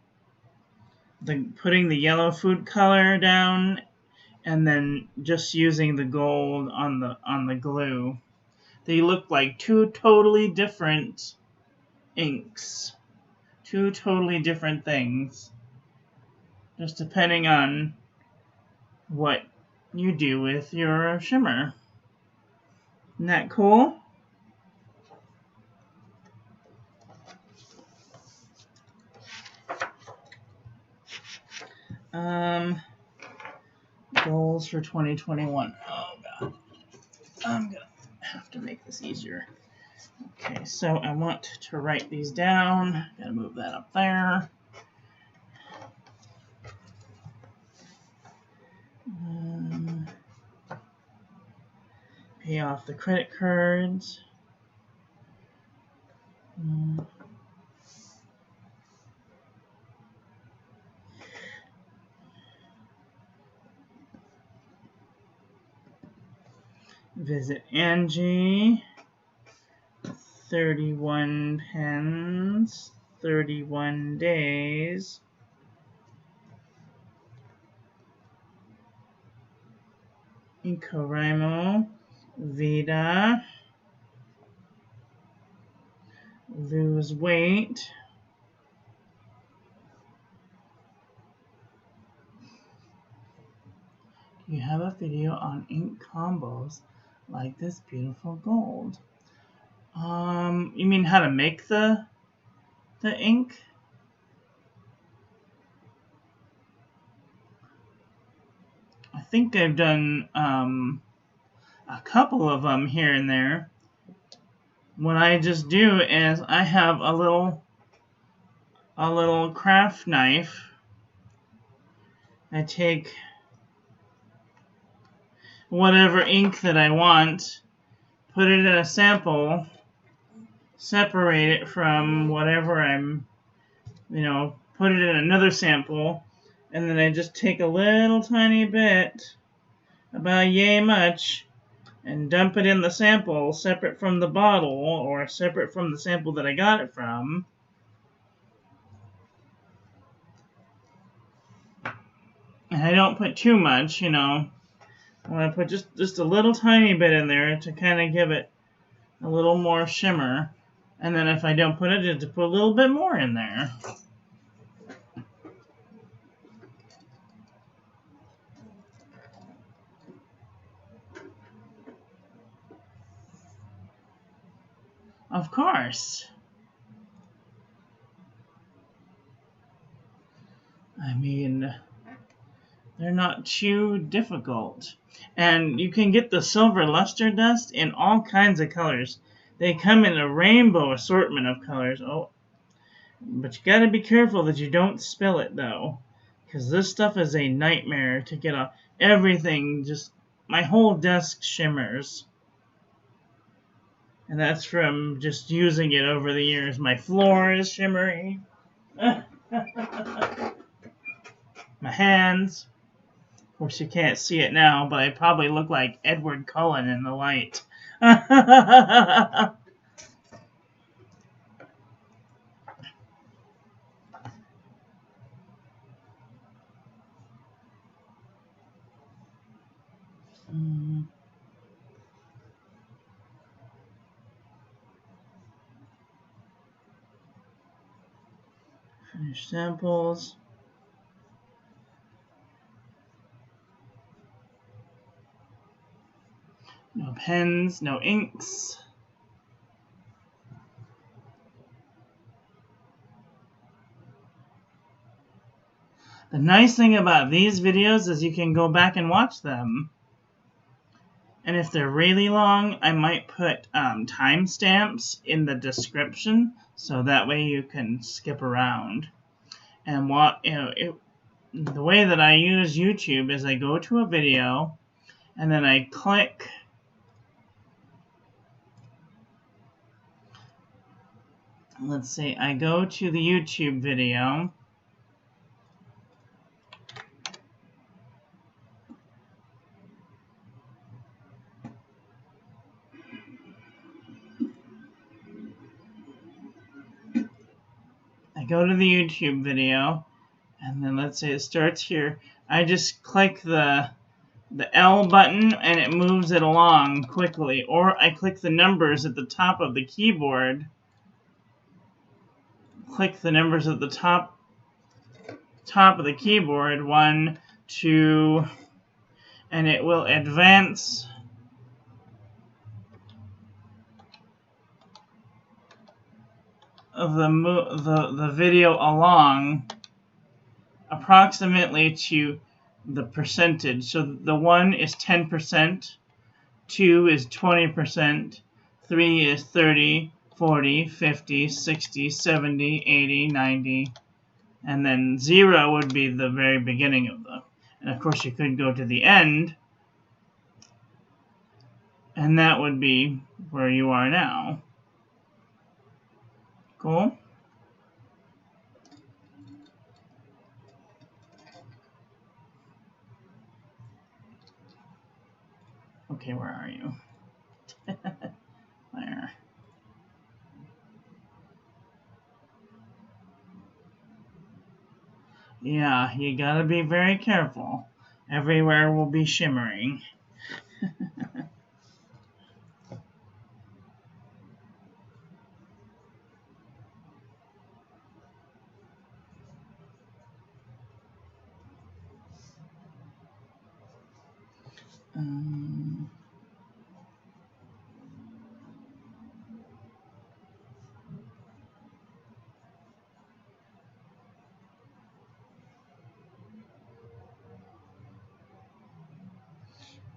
putting the yellow food color down and then just using the gold on the glue. They look like 2 totally different inks. 2 totally different things. Just depending on what you do with your shimmer. Isn't that cool? Goals for 2021. Oh god. I'm gonna have to make this easier. Okay, so I want to write these down. Gotta move that up there. Pay off the credit cards. Visit Angie. 31 pens. 31 days. Incorrimo. Vita. Lose weight. You have a video on ink combos like this beautiful gold. You mean how to make the ink? I think I've done a couple of them here and there. What I just do is I have a little craft knife. I take whatever ink that I want, put it in a sample, separate it from whatever I'm, put it in another sample, and then I just take a little tiny bit, about yay much, and dump it in the sample separate from the bottle or separate from the sample that I got it from. And I don't put too much, I want to put just a little tiny bit in there to kind of give it a little more shimmer. And then if I don't put it, just put a little bit more in there. Of course. I mean, they're not too difficult. And you can get the silver luster dust in all kinds of colors. They come in a rainbow assortment of colors. Oh, but you gotta be careful that you don't spill it though, because this stuff is a nightmare to get off. Everything, just my whole desk shimmers. And that's from just using it over the years. My floor is shimmery. My hands. Of course, you can't see it now, but I probably look like Edward Cullen in the light. Finish samples. No pens, no inks. The nice thing about these videos is you can go back and watch them. And if they're really long, I might put timestamps in the description, so that way you can skip around. And the way that I use YouTube is I go to a video, and then I click. Let's see, I go to the YouTube video. I go to the YouTube video, and then let's say it starts here. I just click the L button, and it moves it along quickly. Or I click the numbers at the top of the keyboard. Click the numbers at the top of the keyboard, 1, 2, and it will advance the video along approximately to the percentage. So the 1 is 10%, 2 is 20%, 3 is 30, 40, 50, 60, 70, 80, 90, and then 0 would be the very beginning of the. And of course you could go to the end, and that would be where you are now. Cool? Okay, where are you? There. Yeah, you gotta be very careful. Everywhere will be shimmering.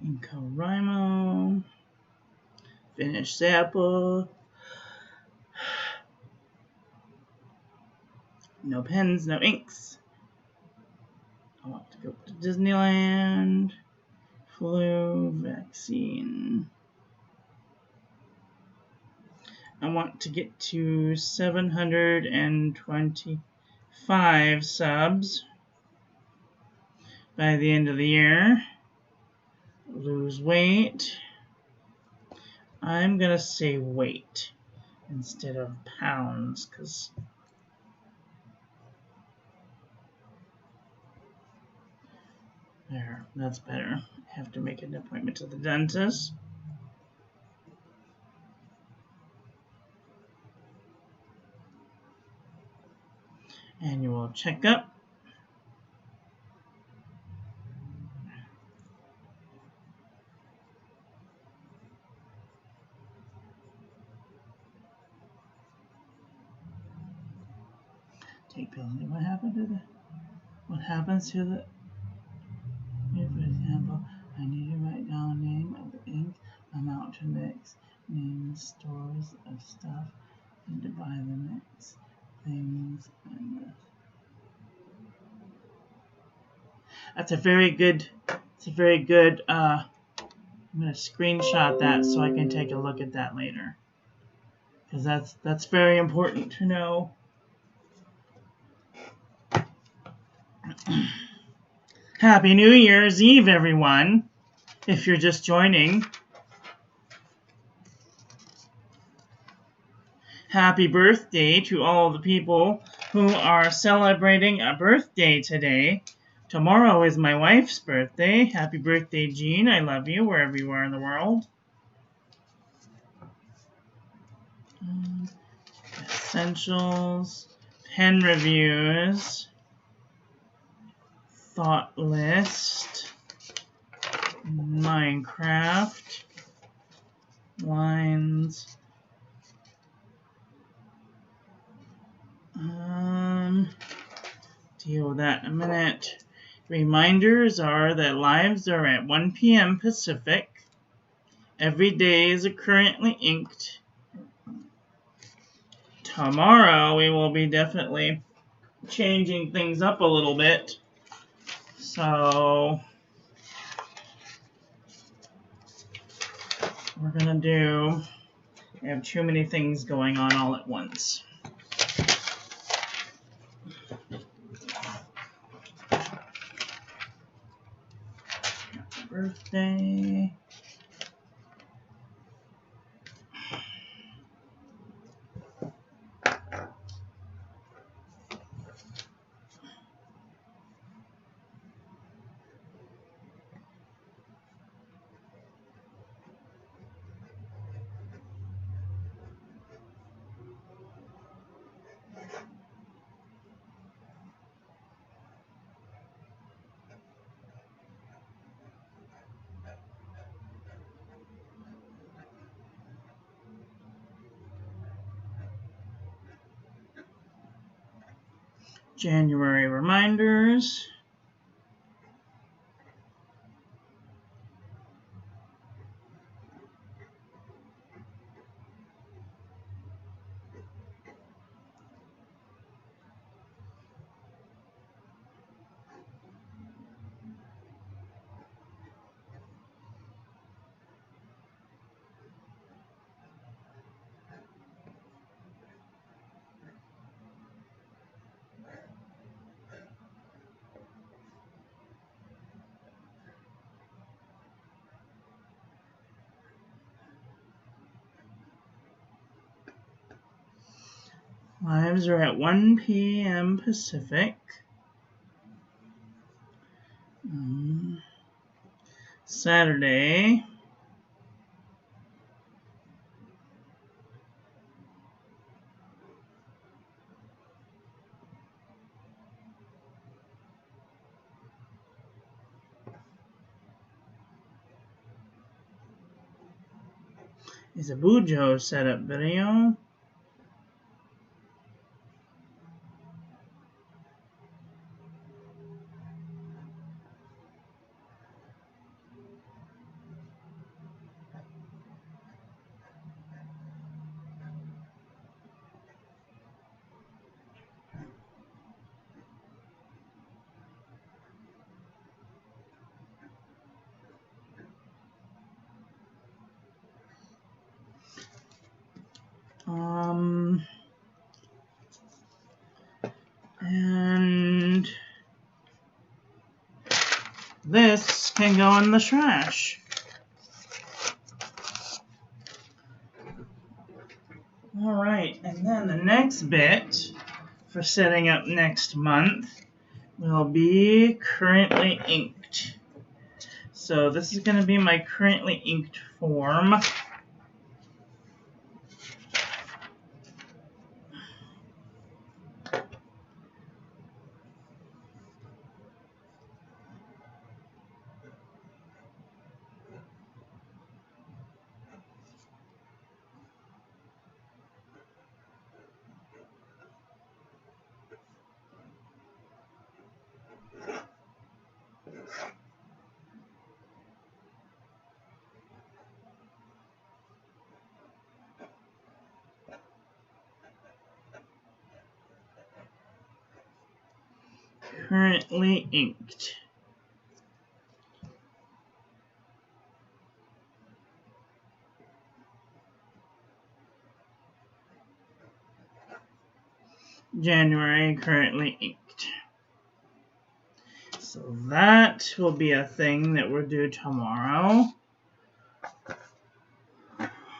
Inkarimo. Finish sample. No pens, no inks. I want to go to Disneyland. Flew vaccine. I want to get to 725 subs by the end of the year. Lose weight. I'm gonna say weight instead of pounds, because there, that's better. I have to make an appointment to the dentist. Annual checkup. Take pills. What happens to the, here, for example, I need to write down name of the ink, amount to mix, name stores of stuff, and to buy the mix, things, and the. That's a very good, I'm going to screenshot that so I can take a look at that later. Because that's very important to know. Happy New Year's Eve, everyone, if you're just joining. Happy birthday to all the people who are celebrating a birthday today. Tomorrow is my wife's birthday. Happy birthday, Jean. I love you wherever you are in the world. Essentials, pen reviews, thought list, Minecraft, lines, deal with that in a minute. Reminders are that lives are at 1 p.m. Pacific. Every day is currently inked. Tomorrow we will be definitely changing things up a little bit. So we're gonna do, we have too many things going on all at once. Birthday. January reminders. Lives are at 1 p.m. Pacific. Saturday. Is a Bujo setup video. can go in the trash. Alright, and then the next bit for setting up next month will be currently inked. So this is going to be my currently inked form. Currently inked. January, currently inked. So that will be a thing that we'll do tomorrow.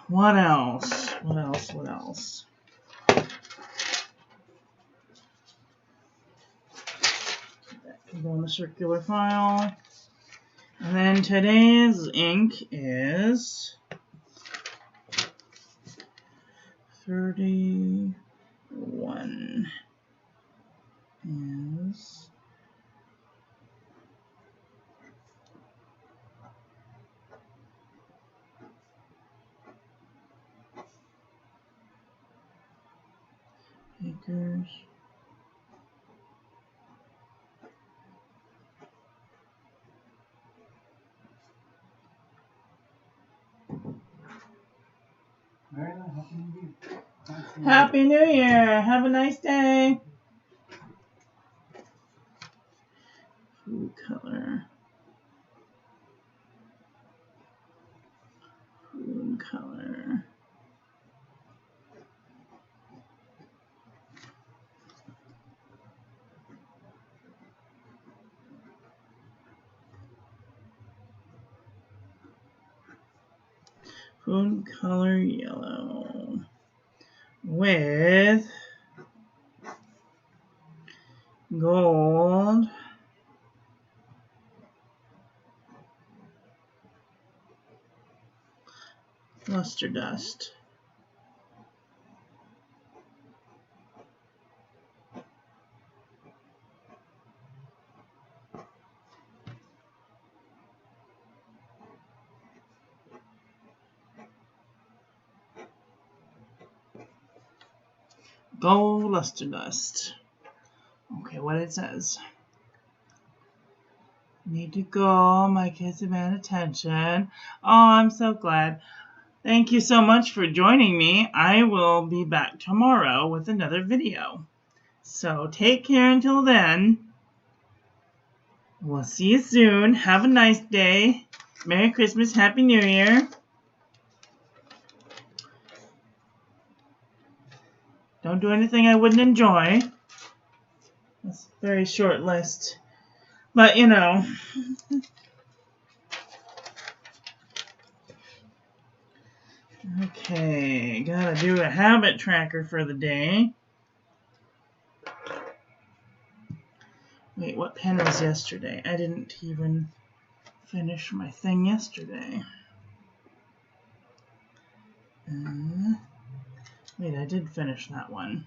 What else? What else? What else? That can go in the circular file. And then today's ink is 31 is acres. Marilyn, Happy New Year! Have a nice day! Food color. Food color. Food color yellow with gold luster dust. Gold luster dust. Okay, what it says. Need to go. My kids demand attention. Oh, I'm so glad. Thank you so much for joining me. I will be back tomorrow with another video. So take care until then. We'll see you soon. Have a nice day. Merry Christmas. Happy New Year. Don't do anything I wouldn't enjoy. That's a very short list. But, you know. Okay, gotta do a habit tracker for the day. Wait, what pen was yesterday? I didn't even finish my thing yesterday. Wait, I did finish that one.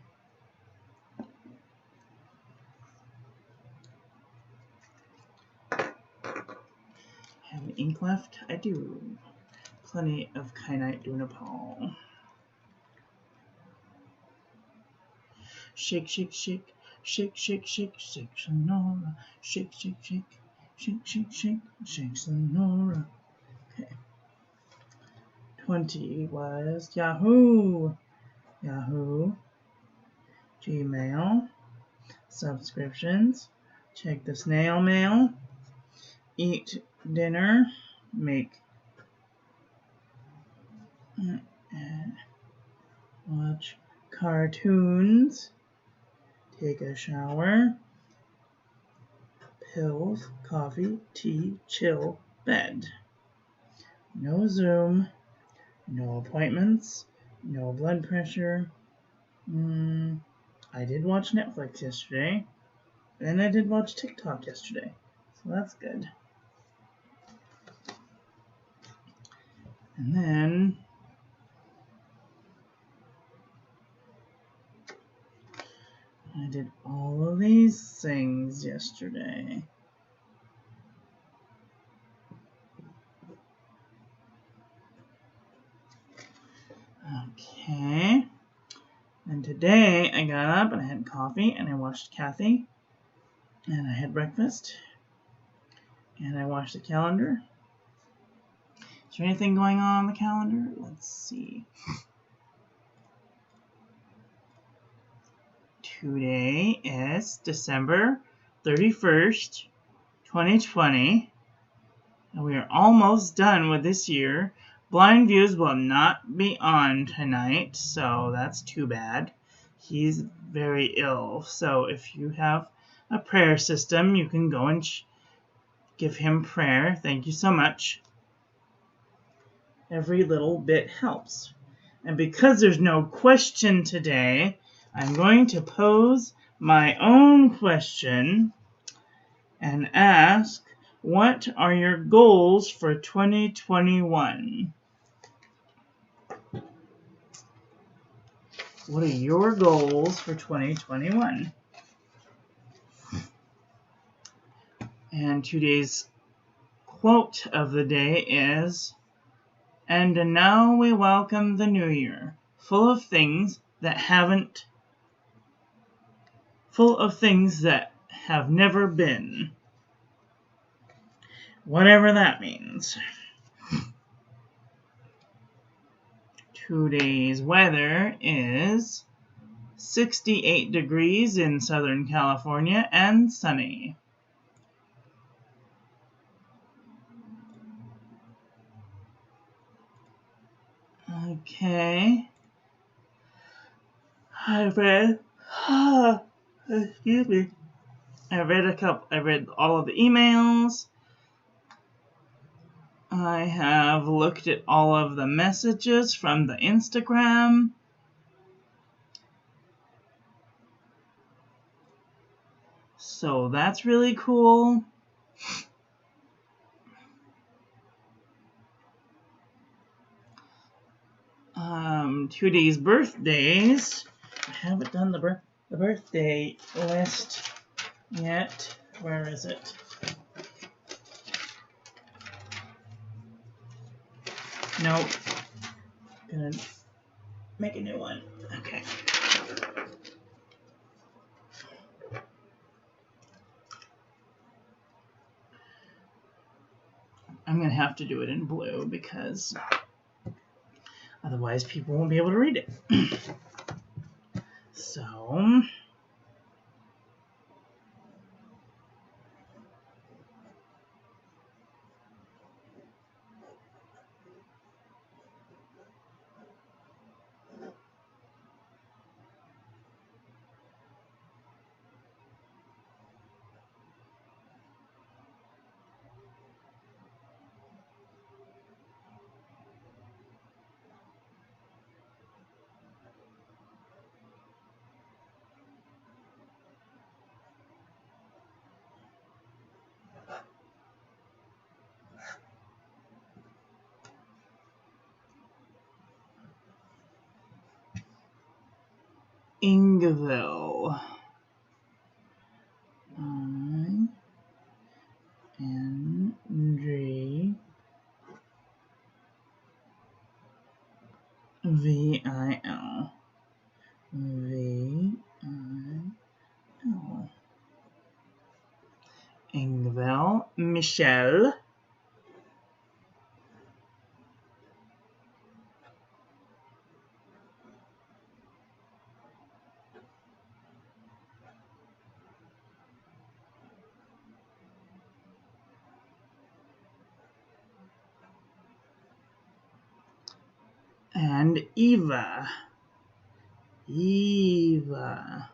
Have any ink left? I do. Plenty of kyanite dunipal. Shake, shake, shake, shake, shake, shake, shake, Sonora. Shake, shake, shake, shake, shake, shake, shake, Sonora. Okay. 20 was Yahoo, Yahoo, Gmail, subscriptions, check the snail mail, eat dinner, make, watch cartoons, take a shower, pills, coffee, tea, chill, bed. No Zoom, no appointments, no blood pressure. I did watch Netflix yesterday, and I did watch TikTok yesterday, so that's good. And then I did all of these things yesterday. Okay. And today I got up and I had coffee and I watched Kathy and I had breakfast and I watched the calendar. Is there anything going on the calendar? Let's see. Today is December 31st, 2020, and we are almost done with this year. Blind Views will not be on tonight, so that's too bad. He's very ill, so if you have a prayer system, you can go and give him prayer. Thank you so much. Every little bit helps. And because there's no question today, I'm going to pose my own question and ask, what are your goals for 2021? What are your goals for 2021? And today's quote of the day is, "And now we welcome the new year, full of things that have never been." Whatever that means. Today's weather is 68 degrees in Southern California and sunny. Okay. I read all of the emails. I have looked at all of the messages from the Instagram. So that's really cool. Today's birthdays. I haven't done the birthday list yet. Where is it? Nope. Gonna make a new one. Okay. I'm gonna have to do it in blue because otherwise people won't be able to read it. So Ingville. INGVIL. VIL. Ingville. Michelle. And Eva. Eva.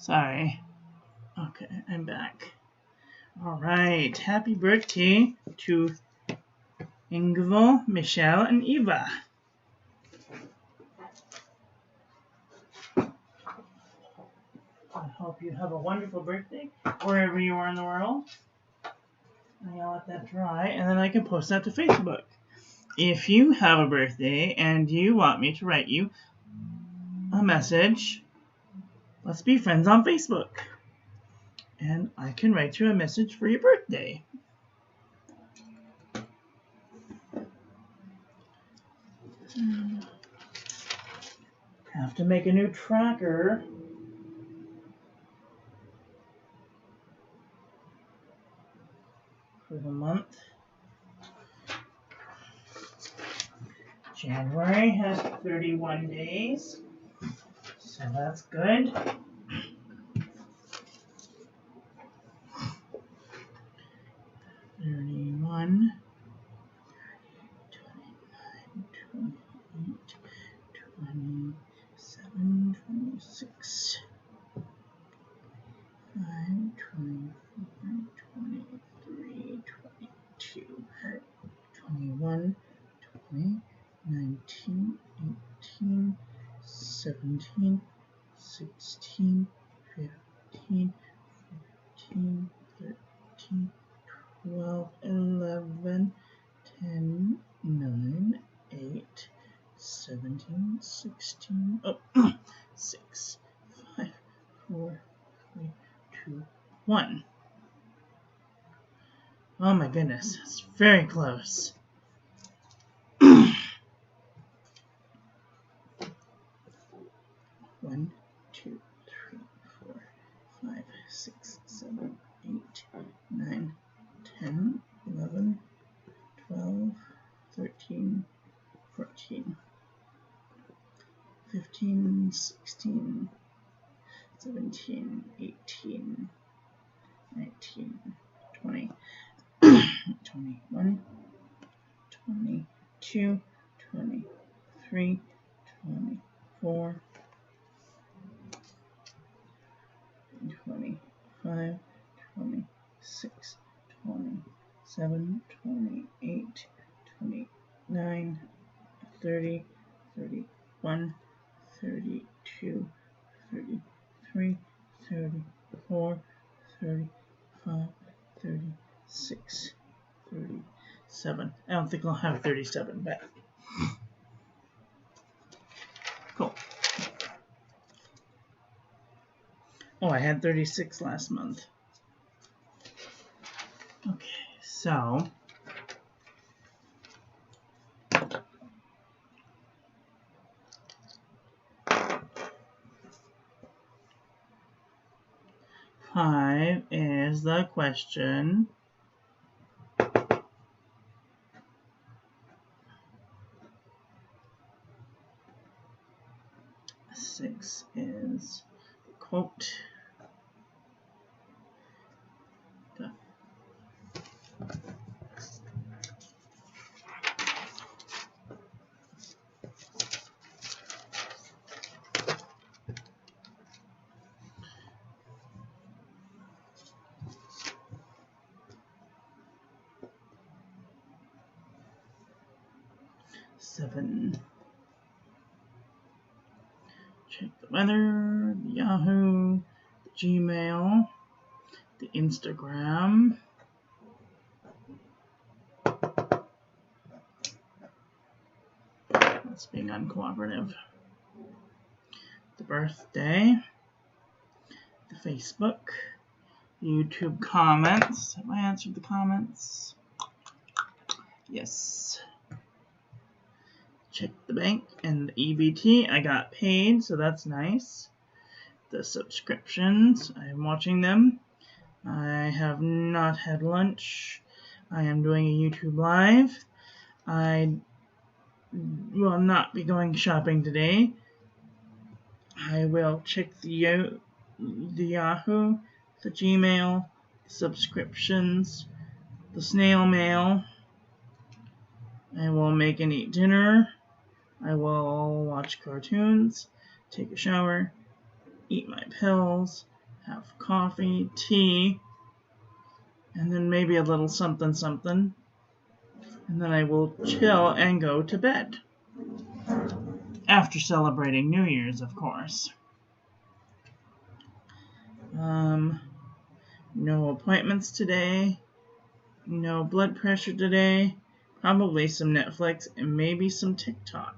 Sorry. Okay, I'm back. Alright, happy birthday to Ingvild, Michelle, and Eva. I hope you have a wonderful birthday wherever you are in the world. I'll let that dry, and then I can post that to Facebook. If you have a birthday and you want me to write you a message, let's be friends on Facebook. And I can write you a message for your birthday. Have to make a new tracker. For the month. January has 31 days, so that's good. 31, 29, 28, 27, 26, 25, 24, 23, 22, 21, 20, 19, 18, 17, 16, 15, 14, 13, 12, 11, 10, 9, 8, 17, 16, 6, 5, 4, 3, 2, 1. Oh my goodness, it's very close. 1, 2, 3, 4, 5, 6, 7, 8, 9, 10, 11, 12, 13, 14, 15, 16, 17, 18, 19, 20, 21, 22, 23, 24, 25, 26, 27, 28, 29, 30, 31, 32, 33, 34, 35, 36, 37. I don't think I'll have 37, but cool. Oh, I had 36 last month. Okay, so five is the question. 6 is the quote. Done. Seven. Check the weather, the Yahoo, the Gmail, the Instagram. That's being uncooperative. The birthday, the Facebook, YouTube comments. Have I answered the comments? Yes. Check the bank and the EBT. I got paid, so that's nice. The subscriptions, I am watching them. I have not had lunch. I am doing a YouTube live. I will not be going shopping today. I will check the Yahoo, the Gmail, the subscriptions, the snail mail. I will make and eat dinner. I will watch cartoons, take a shower, eat my pills, have coffee, tea, and then maybe a little something something. And then I will chill and go to bed. After celebrating New Year's, of course. No appointments today. No blood pressure today. Probably some Netflix and maybe some TikTok.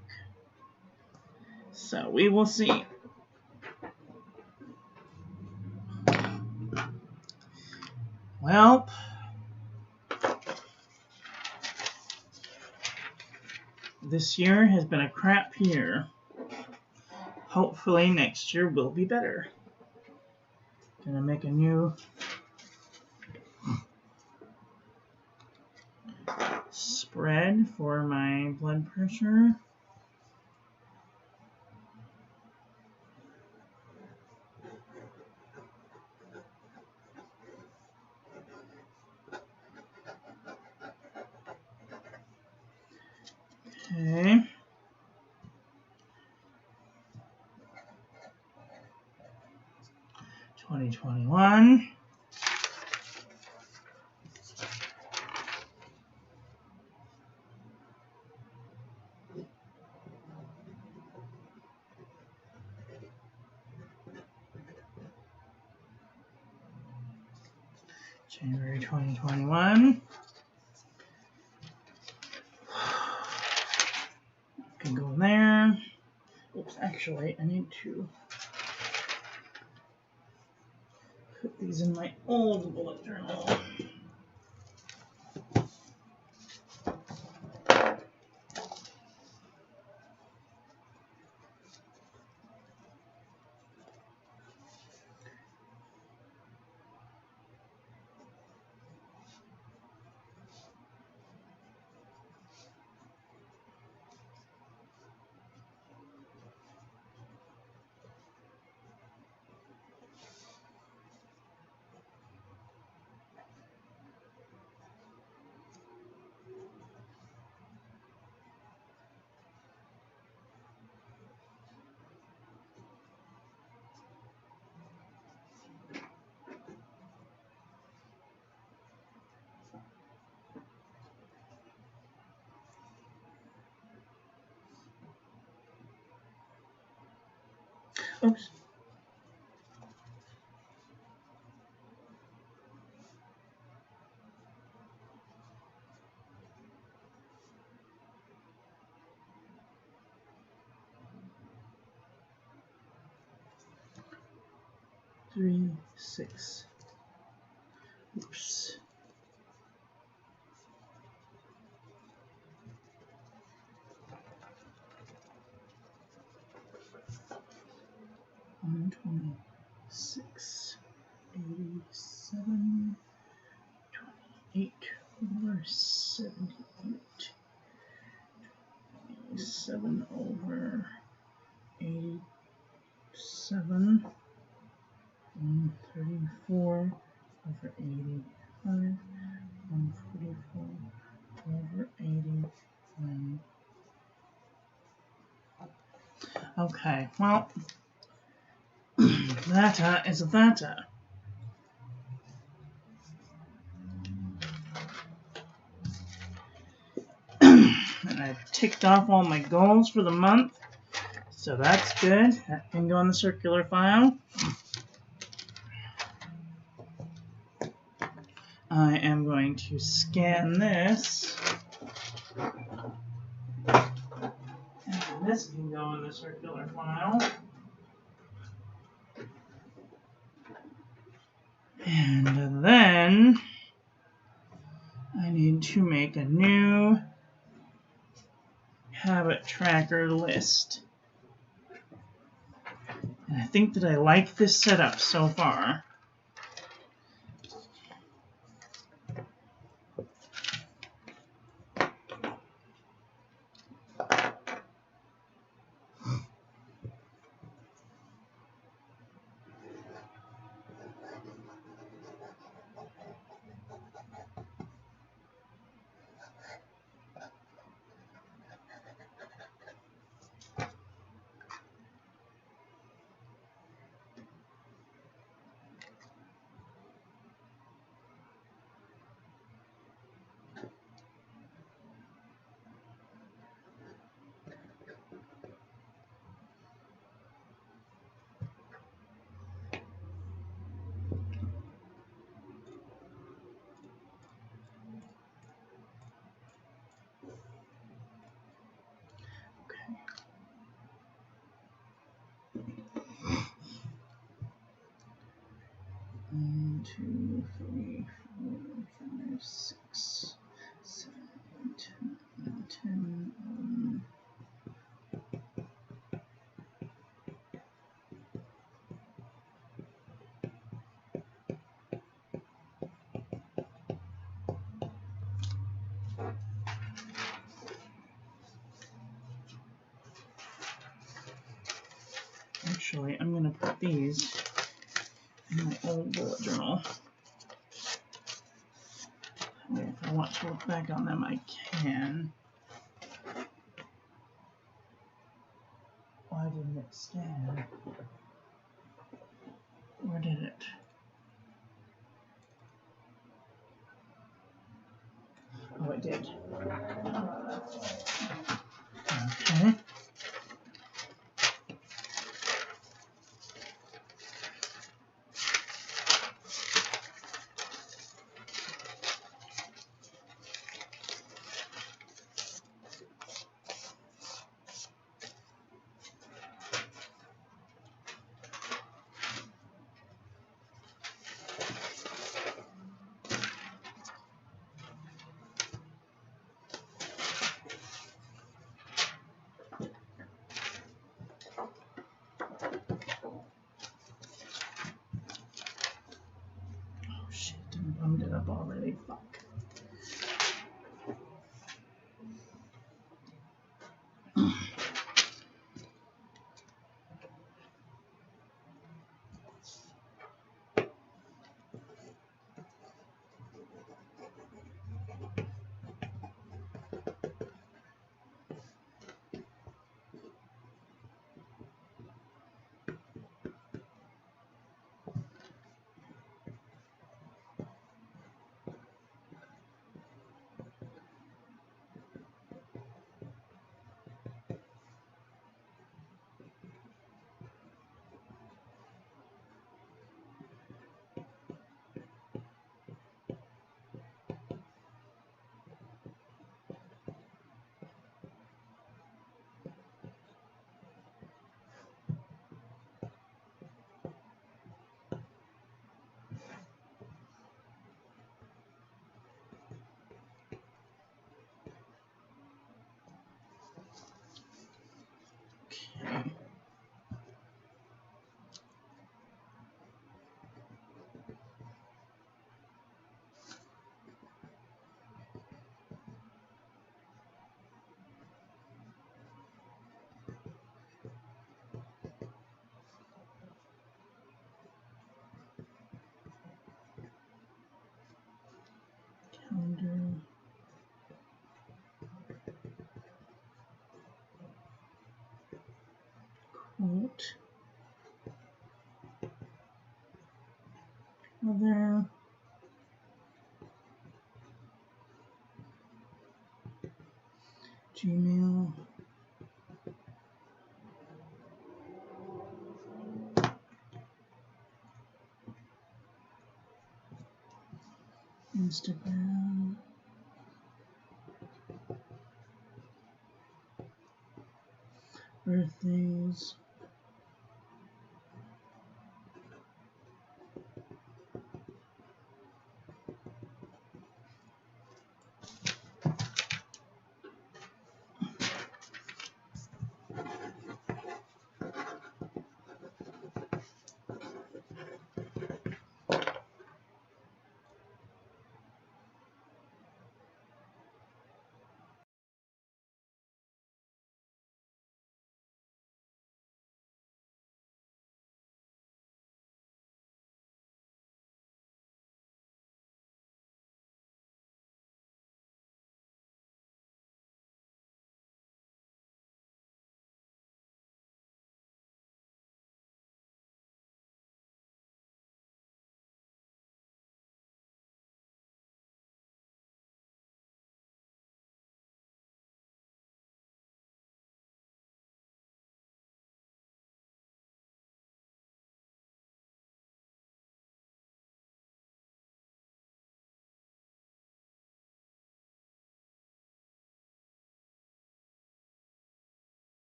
So we will see. Well, this year has been a crap year. Hopefully next year will be better. Gonna make a new spread for my blood pressure. Okay. $20.21. January 2021. Can go in there. Oops, actually, I need to put these in my old bullet journal. Oops. Three, 6. Oops. $126, 87, 28 over 78, 7 over 87, 134 over 85, 144 over 81. Okay, well, that is that. And I've ticked off all my goals for the month, so that's good. That can go in the circular file. I am going to scan this. And this can go in the circular file. And then I need to make a new habit tracker list. And I think that I like this setup so far. 2, 3, 4, 5, 6, 7, 8, 9, 10, 11. Actually, I'm going to put these in my old bullet journal. If I want to look back on them, I can. Why didn't it scan? Where did it? Oh, it did. Okay. Oh shit, I bummed it up already. Fuck. Calendar. Quote. Other. Gmail. Instagram. Birthdays.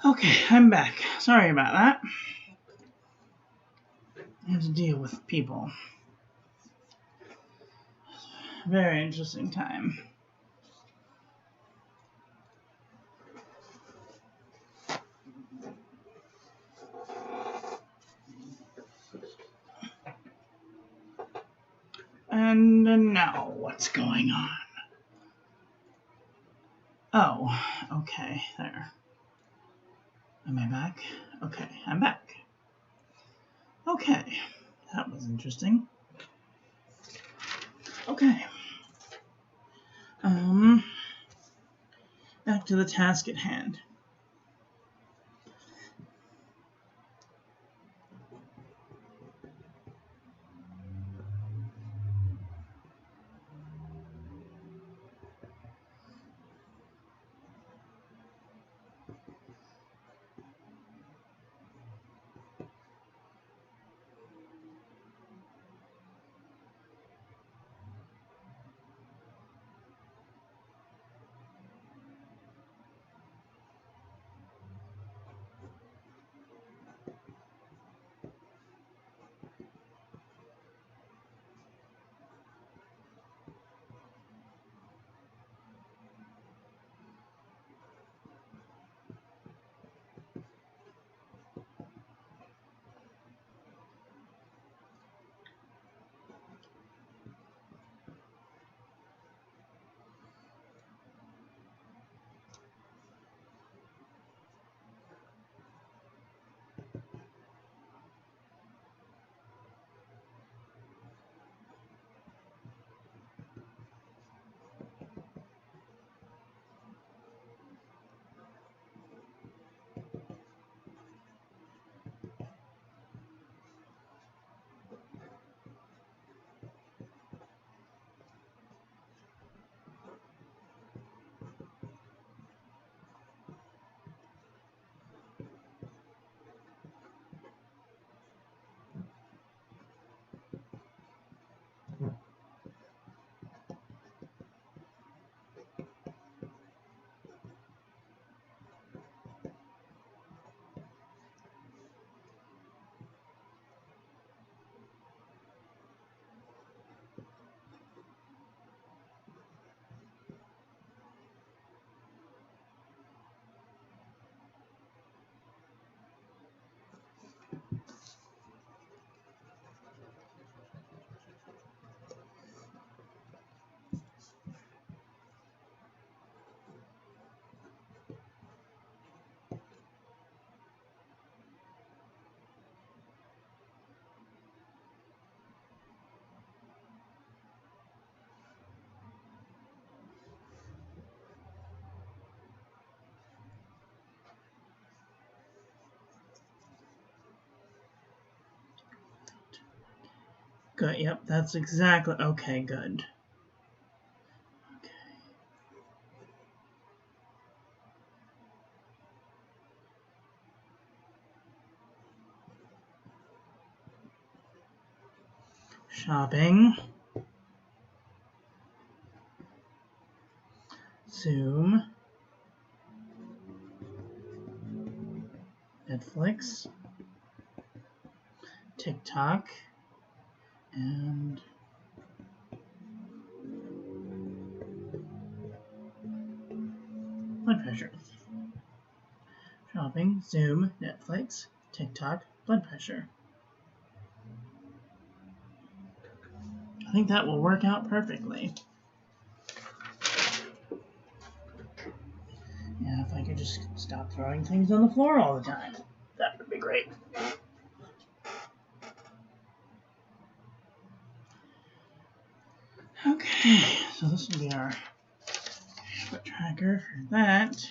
Okay, I'm back. Sorry about that. I have to deal with people. Very interesting time. And now, what's going on? Oh, okay, there. Am I back? Okay, I'm back. Okay, that was interesting. Okay. Back to the task at hand. Good, yep, that's exactly, okay, good. Okay. Shopping. Zoom. Netflix. TikTok. And blood pressure. Shopping, Zoom, Netflix, TikTok, blood pressure. I think that will work out perfectly. Yeah, if I could just stop throwing things on the floor all the time, that would be great. Okay, so this will be our foot tracker for that.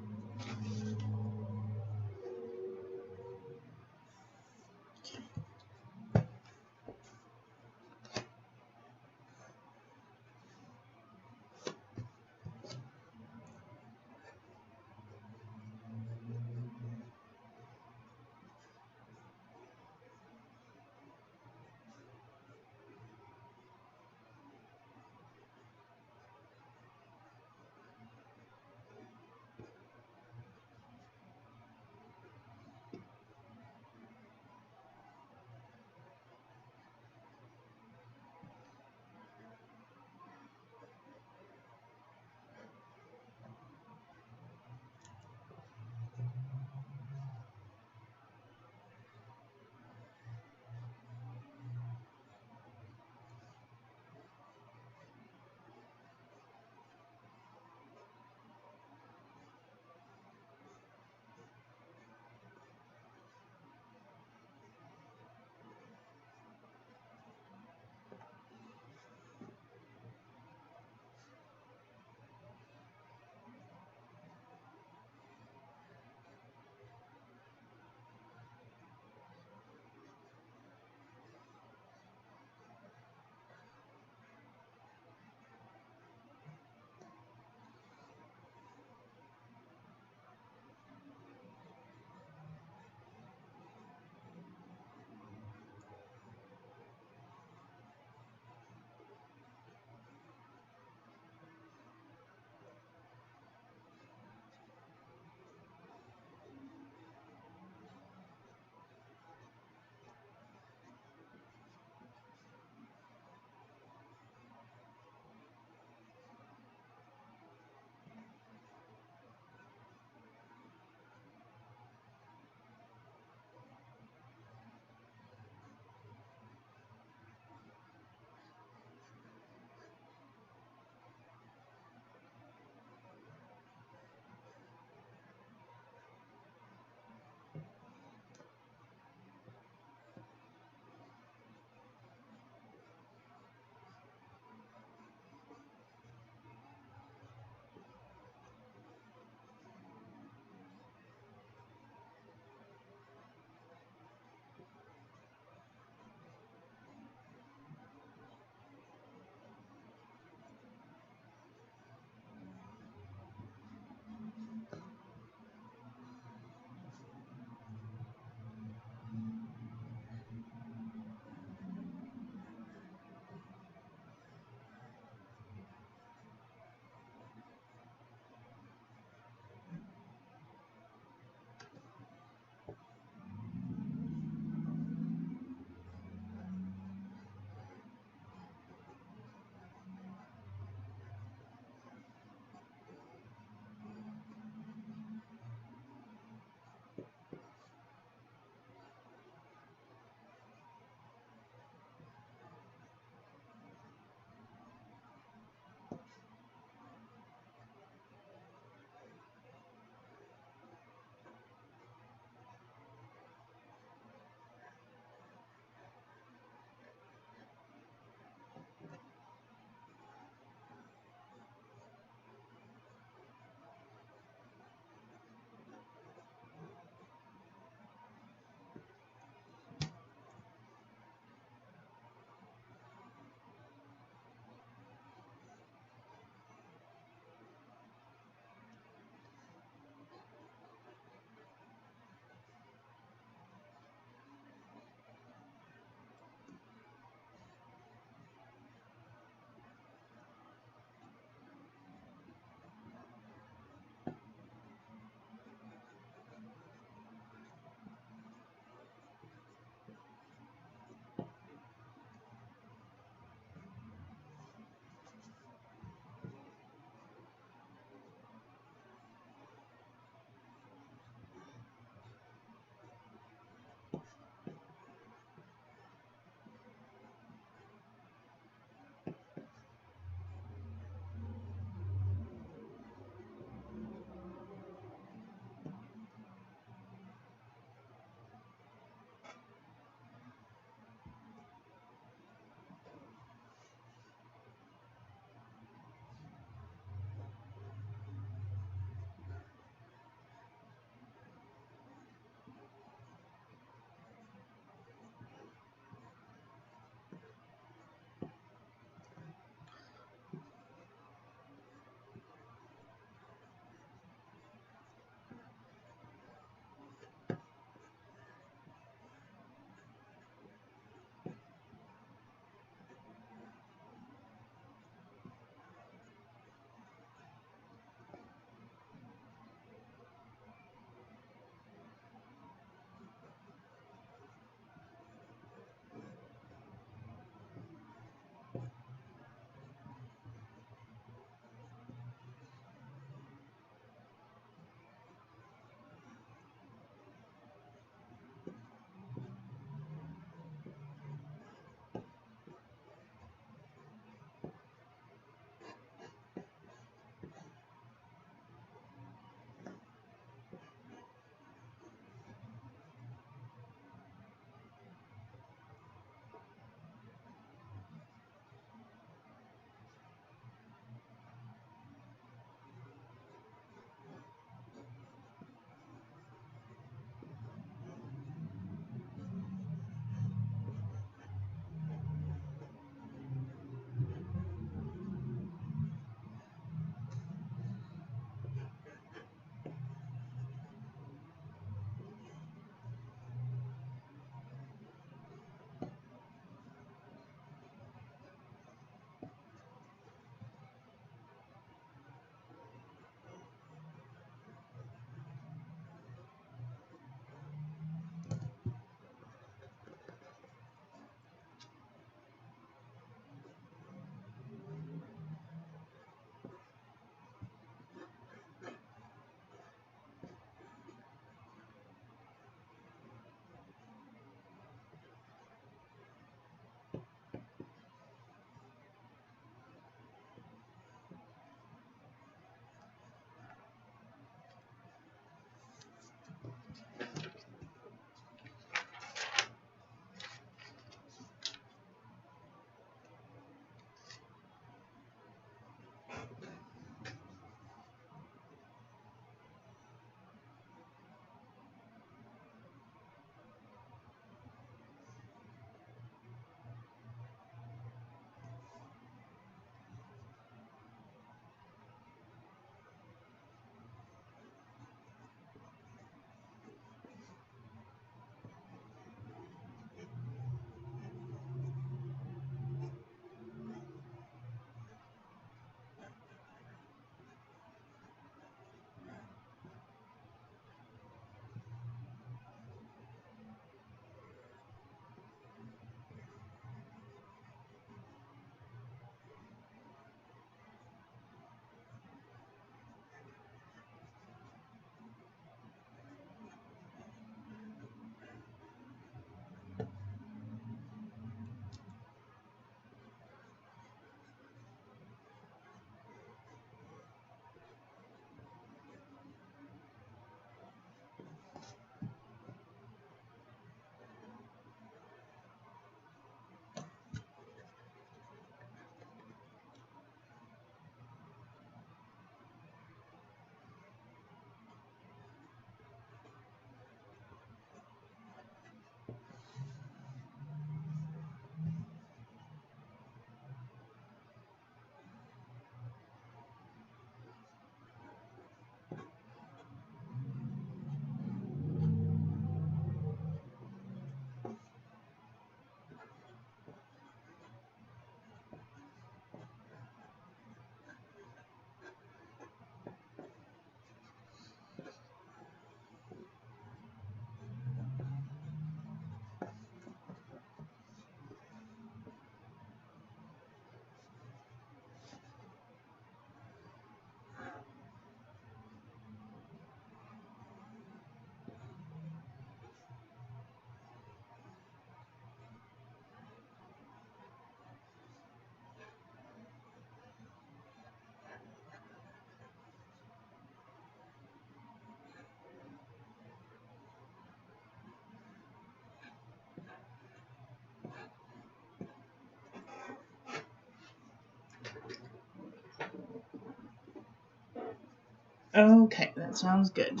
Okay, that sounds good.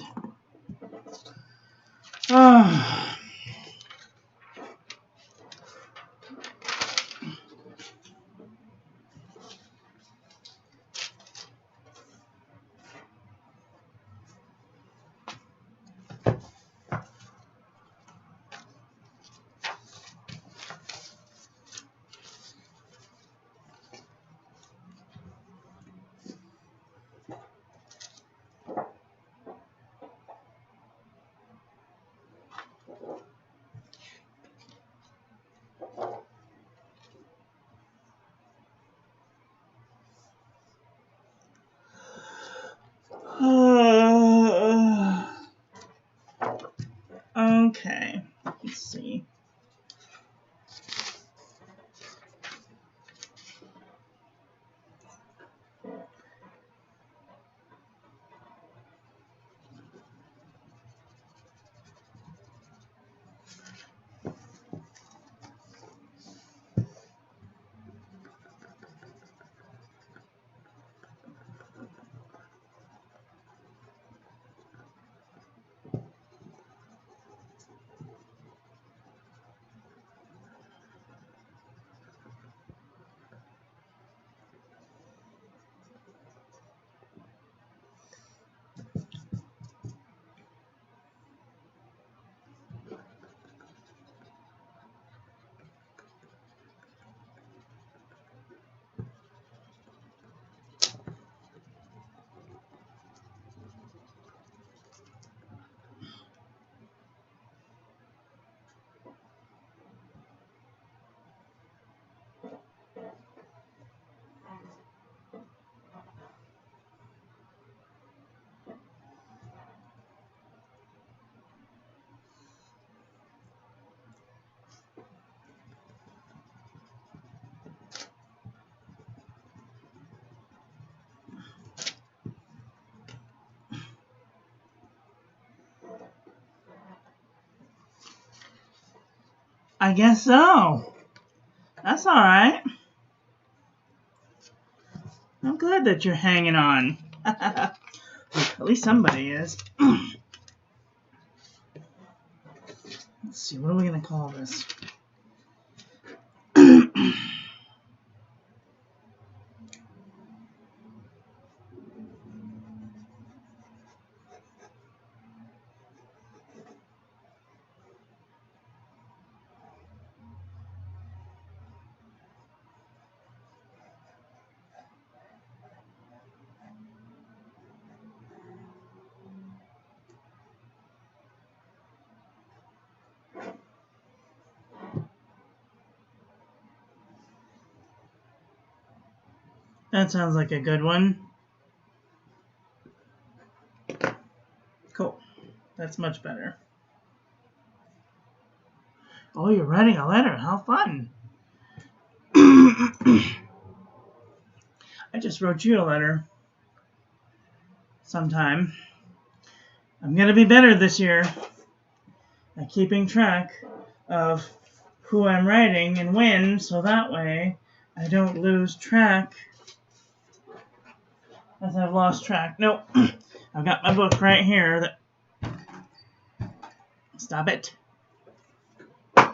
Oh. Okay, let's see. I guess so. That's all right. I'm glad that you're hanging on. At least somebody is. Let's see, what are we going to call this? That sounds like a good one. Cool. That's much better. Oh, you're writing a letter. How fun. I just wrote you a letter sometime. I'm going to be better this year at keeping track of who I'm writing and when, so that way I don't lose track as I've lost track. Nope. I've got my book right here. Stop it. I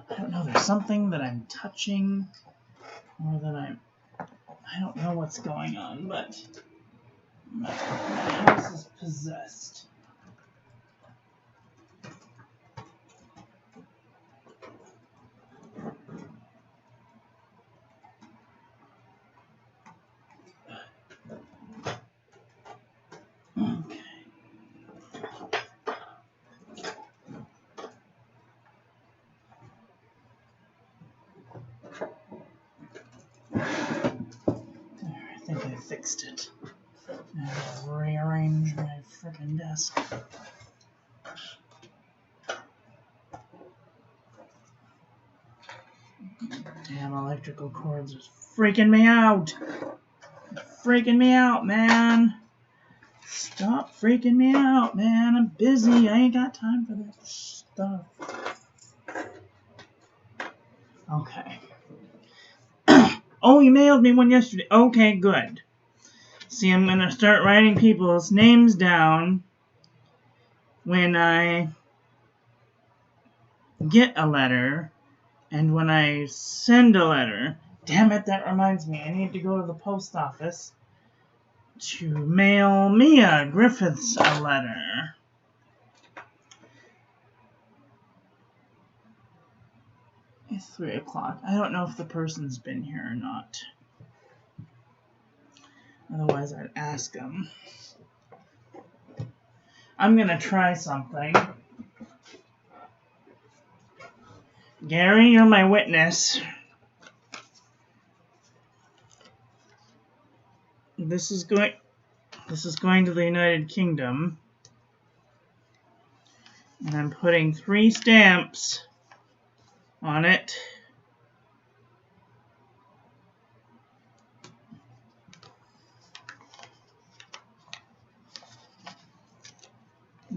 don't know. There's something that I'm touching or that I don't know what's going on, but my house is possessed. Okay. There, I think I fixed it. Now I'll rearrange my frickin' desk. Damn electrical cords is freaking me out. Freaking me out, man. Stop freaking me out, man. I'm busy. I ain't got time for that stuff. Okay. Oh, you mailed me one yesterday. Okay, good. See, I'm going to start writing people's names down when I get a letter and when I send a letter. Damn it, that reminds me. I need to go to the post office to mail Mia Griffiths a letter. It's 3 o'clock. I don't know if the person's been here or not. Otherwise, I'd ask them. I'm going to try something. Gary, you're my witness. This is going to the United Kingdom. And I'm putting 3 stamps on it.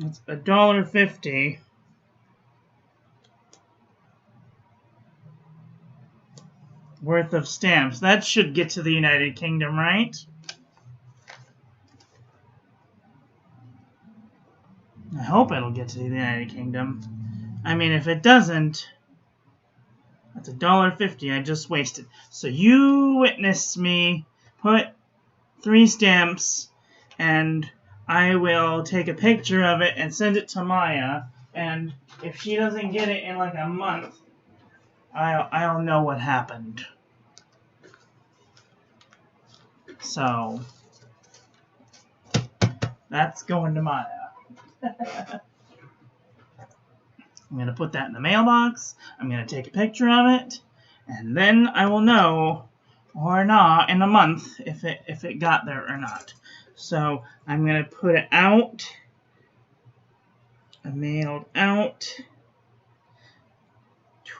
It's $1.50. Worth of stamps. That should get to the United Kingdom, right? I hope it'll get to the United Kingdom. I mean, if it doesn't, that's $1.50 I just wasted. So you witnessed me put 3 stamps, and I will take a picture of it and send it to Maya. And if she doesn't get it in like a month, I'll know what happened. So that's going to Maya. I'm going to put that in the mailbox. I'm going to take a picture of it, and then I will know or not in a month if it got there or not. So I'm going to put it out. I mailed out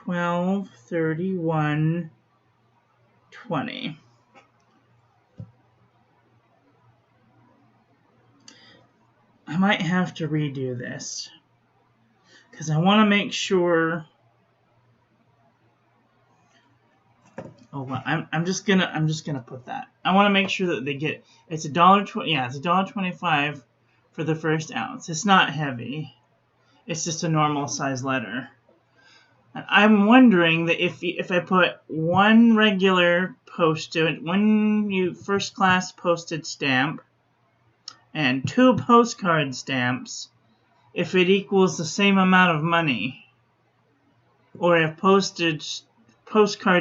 12/31/20. I might have to redo this because I want to make sure. Oh well, I'm just gonna put that. I want to make sure that they get. It's $1.20. Yeah, it's $1.25 for the first ounce. It's not heavy. It's just a normal size letter. And I'm wondering that if I put one regular postage, one first class postage stamp, and 2 postcard stamps, if it equals the same amount of money, or if postcard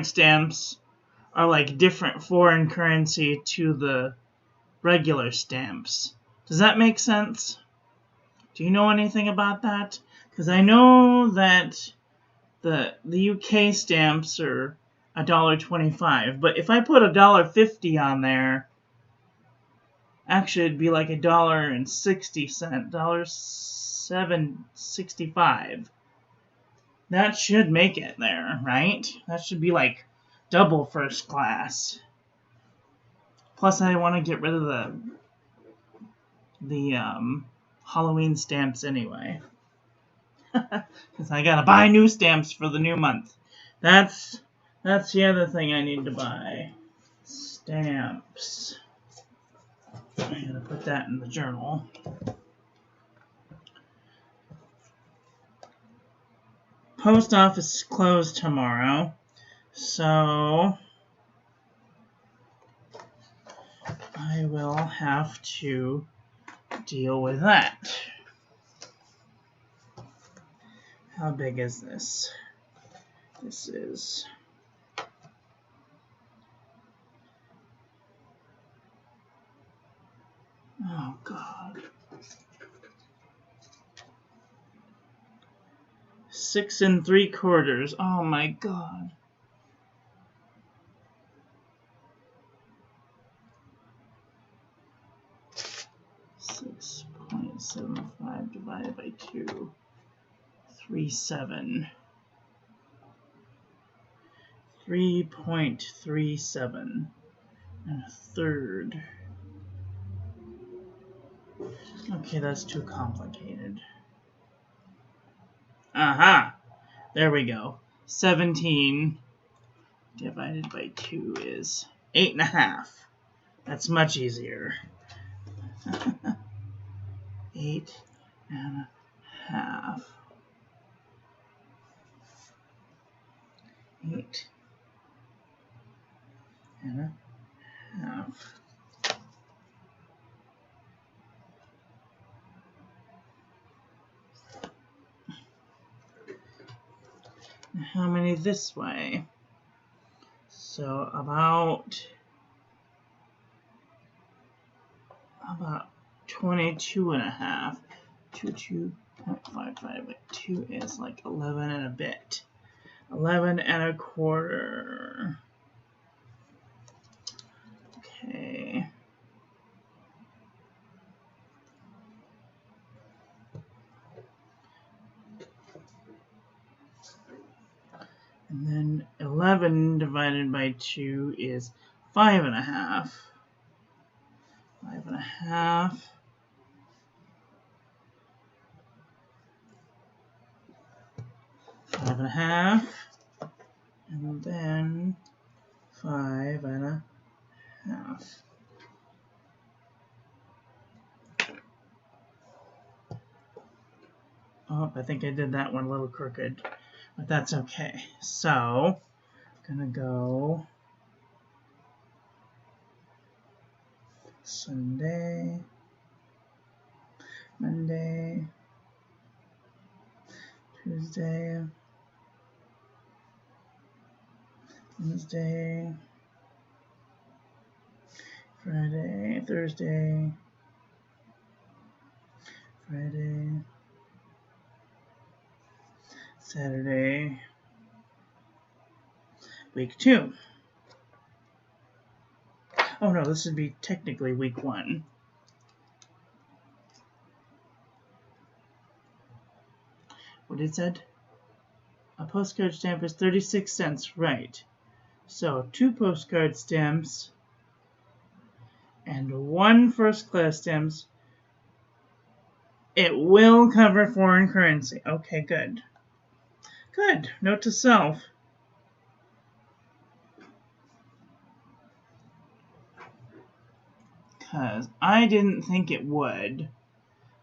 stamps are like different foreign currency to the regular stamps. Does that make sense? Do you know anything about that? Because I know that the UK stamps are $1.25, but if I put $1.50 on there, actually it'd be like $1.60, $7.65. That should make it there, right? That should be like double first class. Plus, I want to get rid of the Halloween stamps anyway. Because I gotta buy new stamps for the new month. That's the other thing I need to buy. Stamps. I'm gonna put that in the journal. Post office is closed tomorrow, so I will have to deal with that. How big is this? This is oh God. 6 3/4. Oh my God. .75 divided by 2. 3.7. 3.37 and a third. Okay, that's too complicated. Aha! There we go. 17 divided by 2 is 8.5. That's much easier. 8 and a half. 8 and a half. How many this way? So about 22 and a half. 22.55, but 2 is like 11 and a bit. 11 and a quarter. Okay. And then 11 divided by 2 is 5 and a half. 5 and a half. 5 and a half. And then 5 and a half. Oh, I think I did that one a little crooked, but that's okay. So, I'm gonna go Sunday, Monday, Tuesday, Wednesday, Friday, Thursday, Friday, Saturday, week 2. Oh no, this would be technically week 1. What it said? A postcard stamp is 36 cents, right. So 2 postcard stamps and 1 first class stamps. It will cover foreign currency. Okay, good. Good. Note to self. Because I didn't think it would,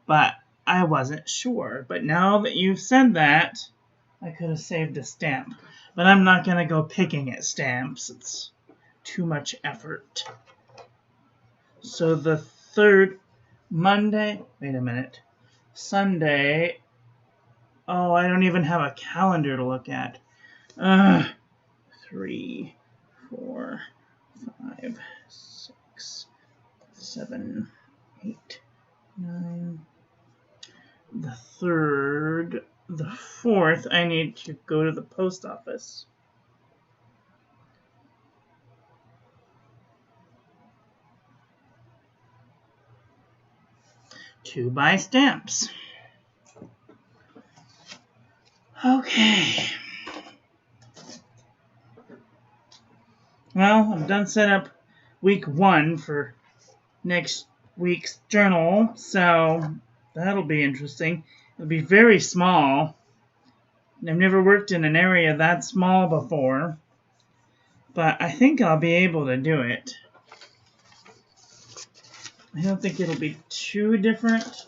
but I wasn't sure. But now that you've said that, I could have saved a stamp. But I'm not going to go picking at stamps. It's too much effort. So the 3rd Monday, wait a minute, Sunday, oh, I don't even have a calendar to look at. 3, 4, 5, 6, 7, 8, 9. The 3rd, the 4th, I need to go to the post office. To buy stamps. Okay. Well, I'm done set up week 1 for next week's journal, so that'll be interesting. It'll be very small. I've never worked in an area that small before, but I think I'll be able to do it. I don't think it'll be too different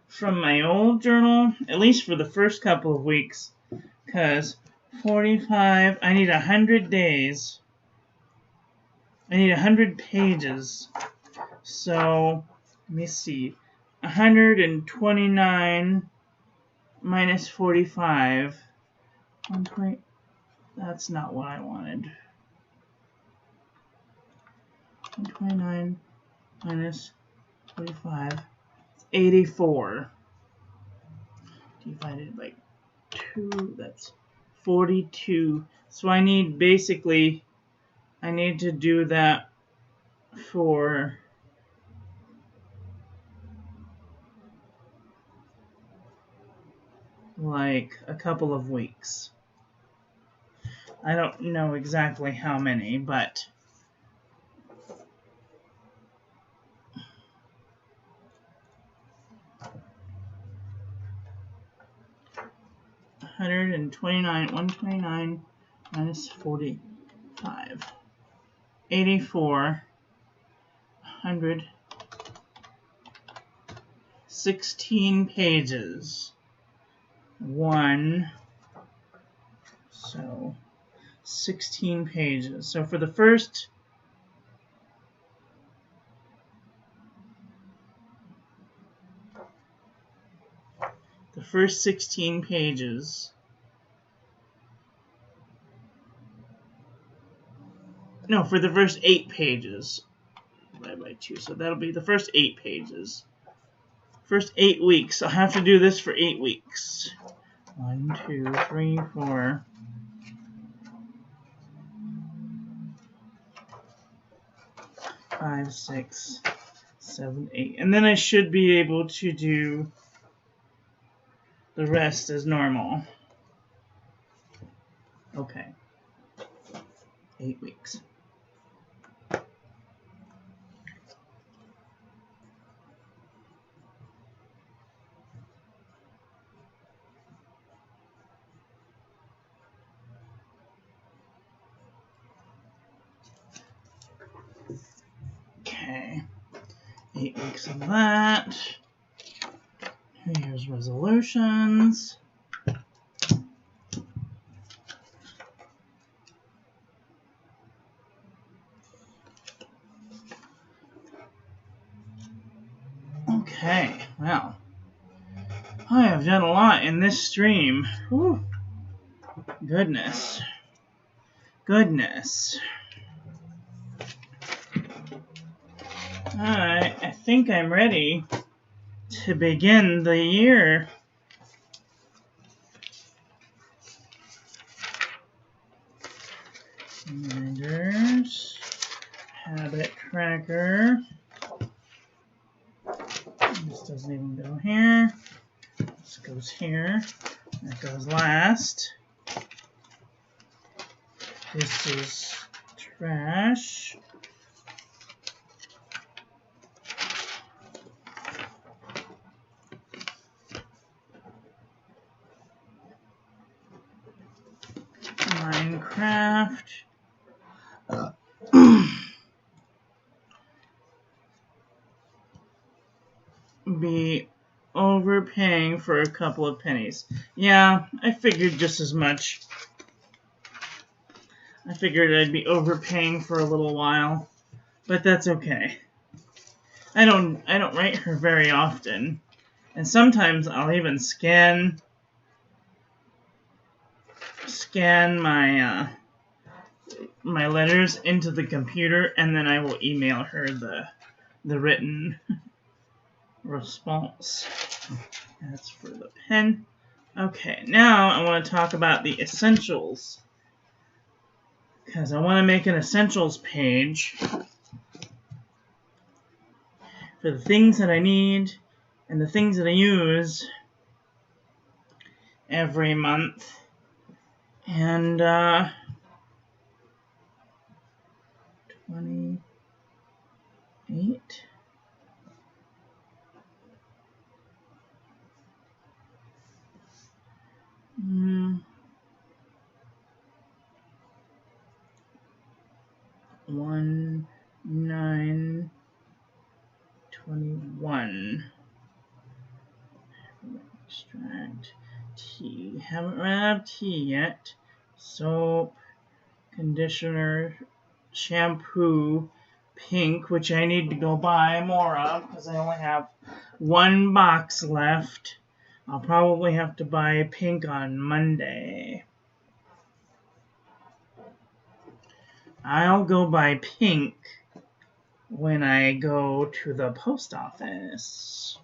from my old journal, at least for the first couple of weeks, because 45, I need 100 days. I need 100 pages. So, let me see. 129 minus 45. 120. That's not what I wanted. 129 minus 45. 84. Divided by 2. That's 42. So I need basically, I need to do that for like a couple of weeks. I don't know exactly how many, but $129 minus 45. 84. 116 pages. So 16 pages. So for the first the first 16 pages. No, for the first 8 pages. Divided by 2. So that'll be the first 8 pages. First 8 weeks. I'll have to do this for 8 weeks. 1, 2, 3, 4. 5, 6, 7, 8. And then I should be able to do the rest as normal. Okay. 8 weeks. Okay. 8 weeks of that. New Year's resolutions. Okay, well, I have done a lot in this stream. Whew. Goodness. Alright, I think I'm ready to begin the year. Reminders. Habit tracker. This doesn't even go here. This goes here. That goes last. This is trash. Minecraft. Be overpaying for a couple of pennies. Yeah, I figured just as much. I figured I'd be overpaying for a little while, but that's okay. I don't write her very often, and sometimes I'll even scan my my letters into the computer, and then I will email her the written response. That's for the pen. Okay, now I want to talk about the essentials, because I want to make an essentials page for the things that I need and the things that I use every month. And 28. One, 9, 21. Extract tea. Haven't run out of tea yet. Soap, conditioner, shampoo, pink, which I need to go buy more of because I only have 1 box left. I'll probably have to buy pink on Monday. I'll go buy pink when I go to the post office.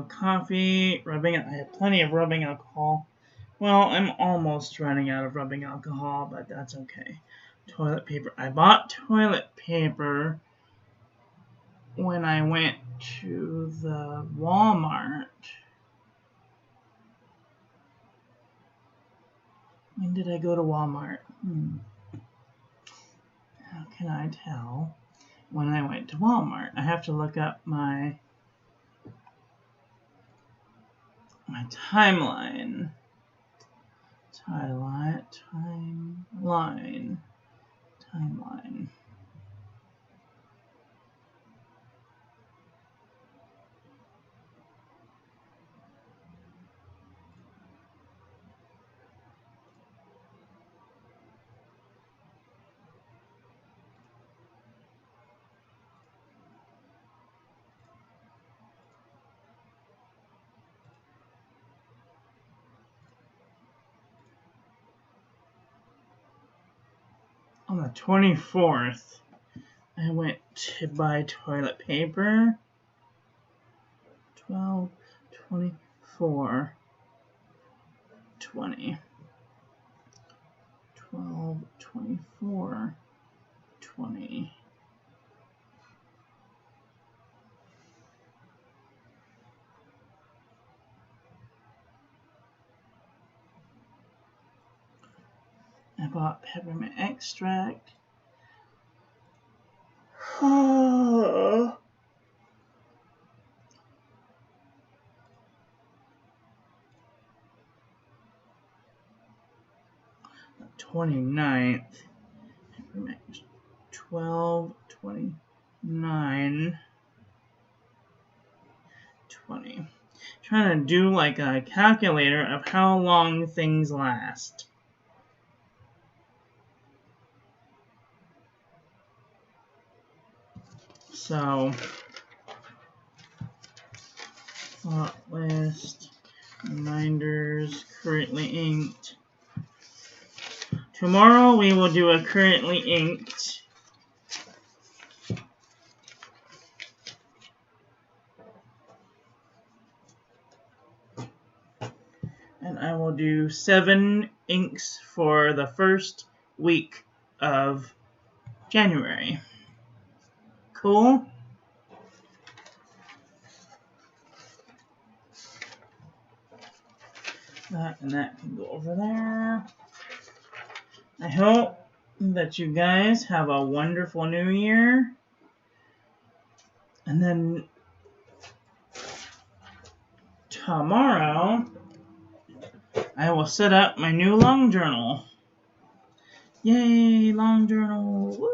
Coffee, rubbing. I have plenty of rubbing alcohol. Well, I'm almost running out of rubbing alcohol, but that's okay. Toilet paper. I bought toilet paper when I went to the Walmart. When did I go to Walmart? How can I tell when I went to Walmart? I have to look up my timeline. Timeline. On the 24th, I went to buy toilet paper. 12, 24, 20. 12, 24, 20. I bought peppermint extract. Oh. 29th. 12, 29, 20. Trying to do like a calculator of how long things last. So, thought list, reminders, currently inked. Tomorrow we will do a currently inked. And I will do 7 inks for the first week of January. Cool? That and that can go over there. I hope that you guys have a wonderful new year. And then tomorrow, I will set up my new long journal. Yay, long journal. Woo!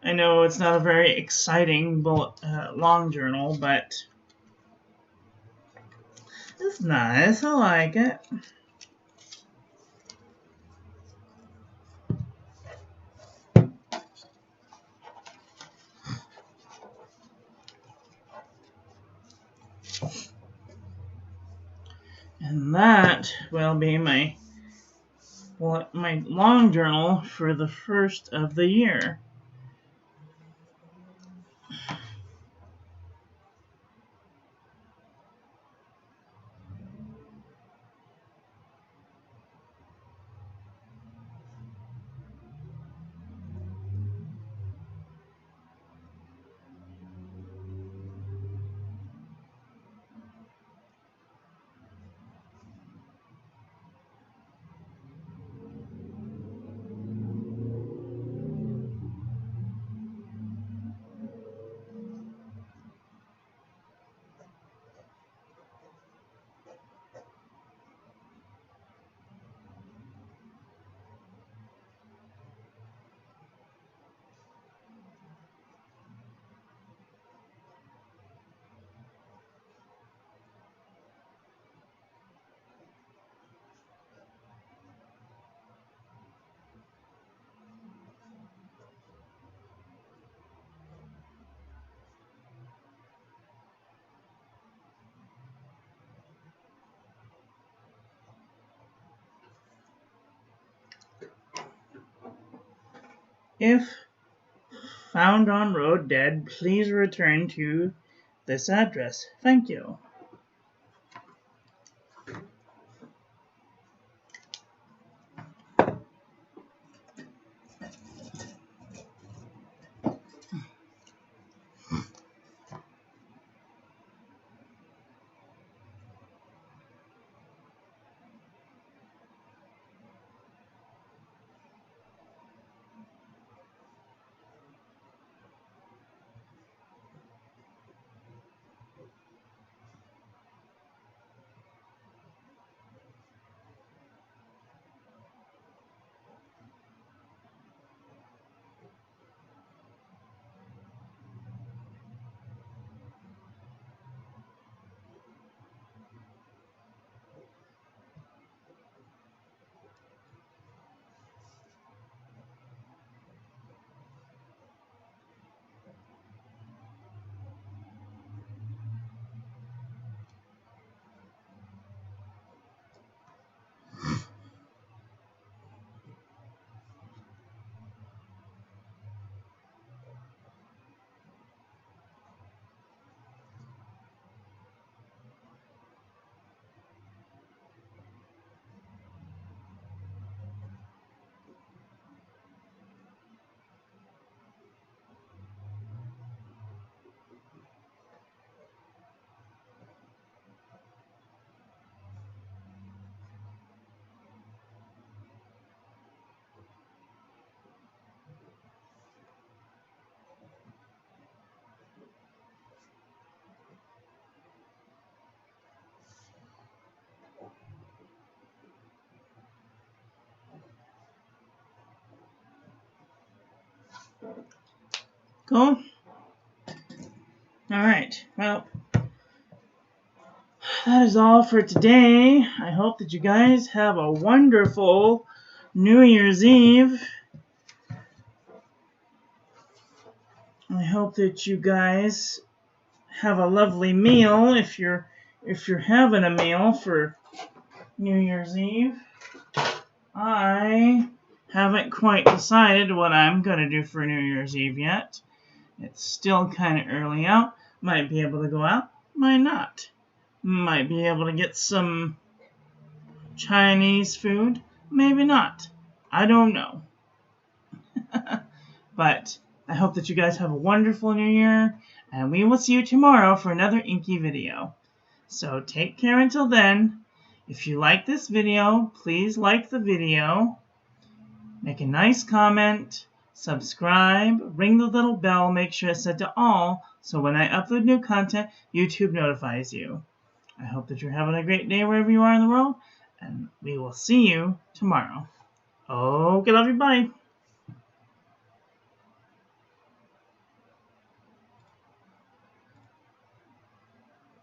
I know it's not a very exciting long journal, but it's nice. I like it. And that will be my long journal for the first of the year. If found on road dead, please return to this address. Thank you. Cool? Alright, well, that is all for today. I hope that you guys have a wonderful New Year's Eve. I hope that you guys have a lovely meal if you're having a meal for New Year's Eve. I haven't quite decided what I'm going to do for New Year's Eve yet. It's still kind of early out. Might be able to go out, might not. Might be able to get some Chinese food, maybe not. I don't know. But I hope that you guys have a wonderful New Year, and we will see you tomorrow for another Inky video. So take care until then. If you like this video, please like the video, make a nice comment, subscribe, ring the little bell, make sure it's set to all, so when I upload new content, YouTube notifies you. I hope that you're having a great day wherever you are in the world, and we will see you tomorrow. Okay, love you, bye.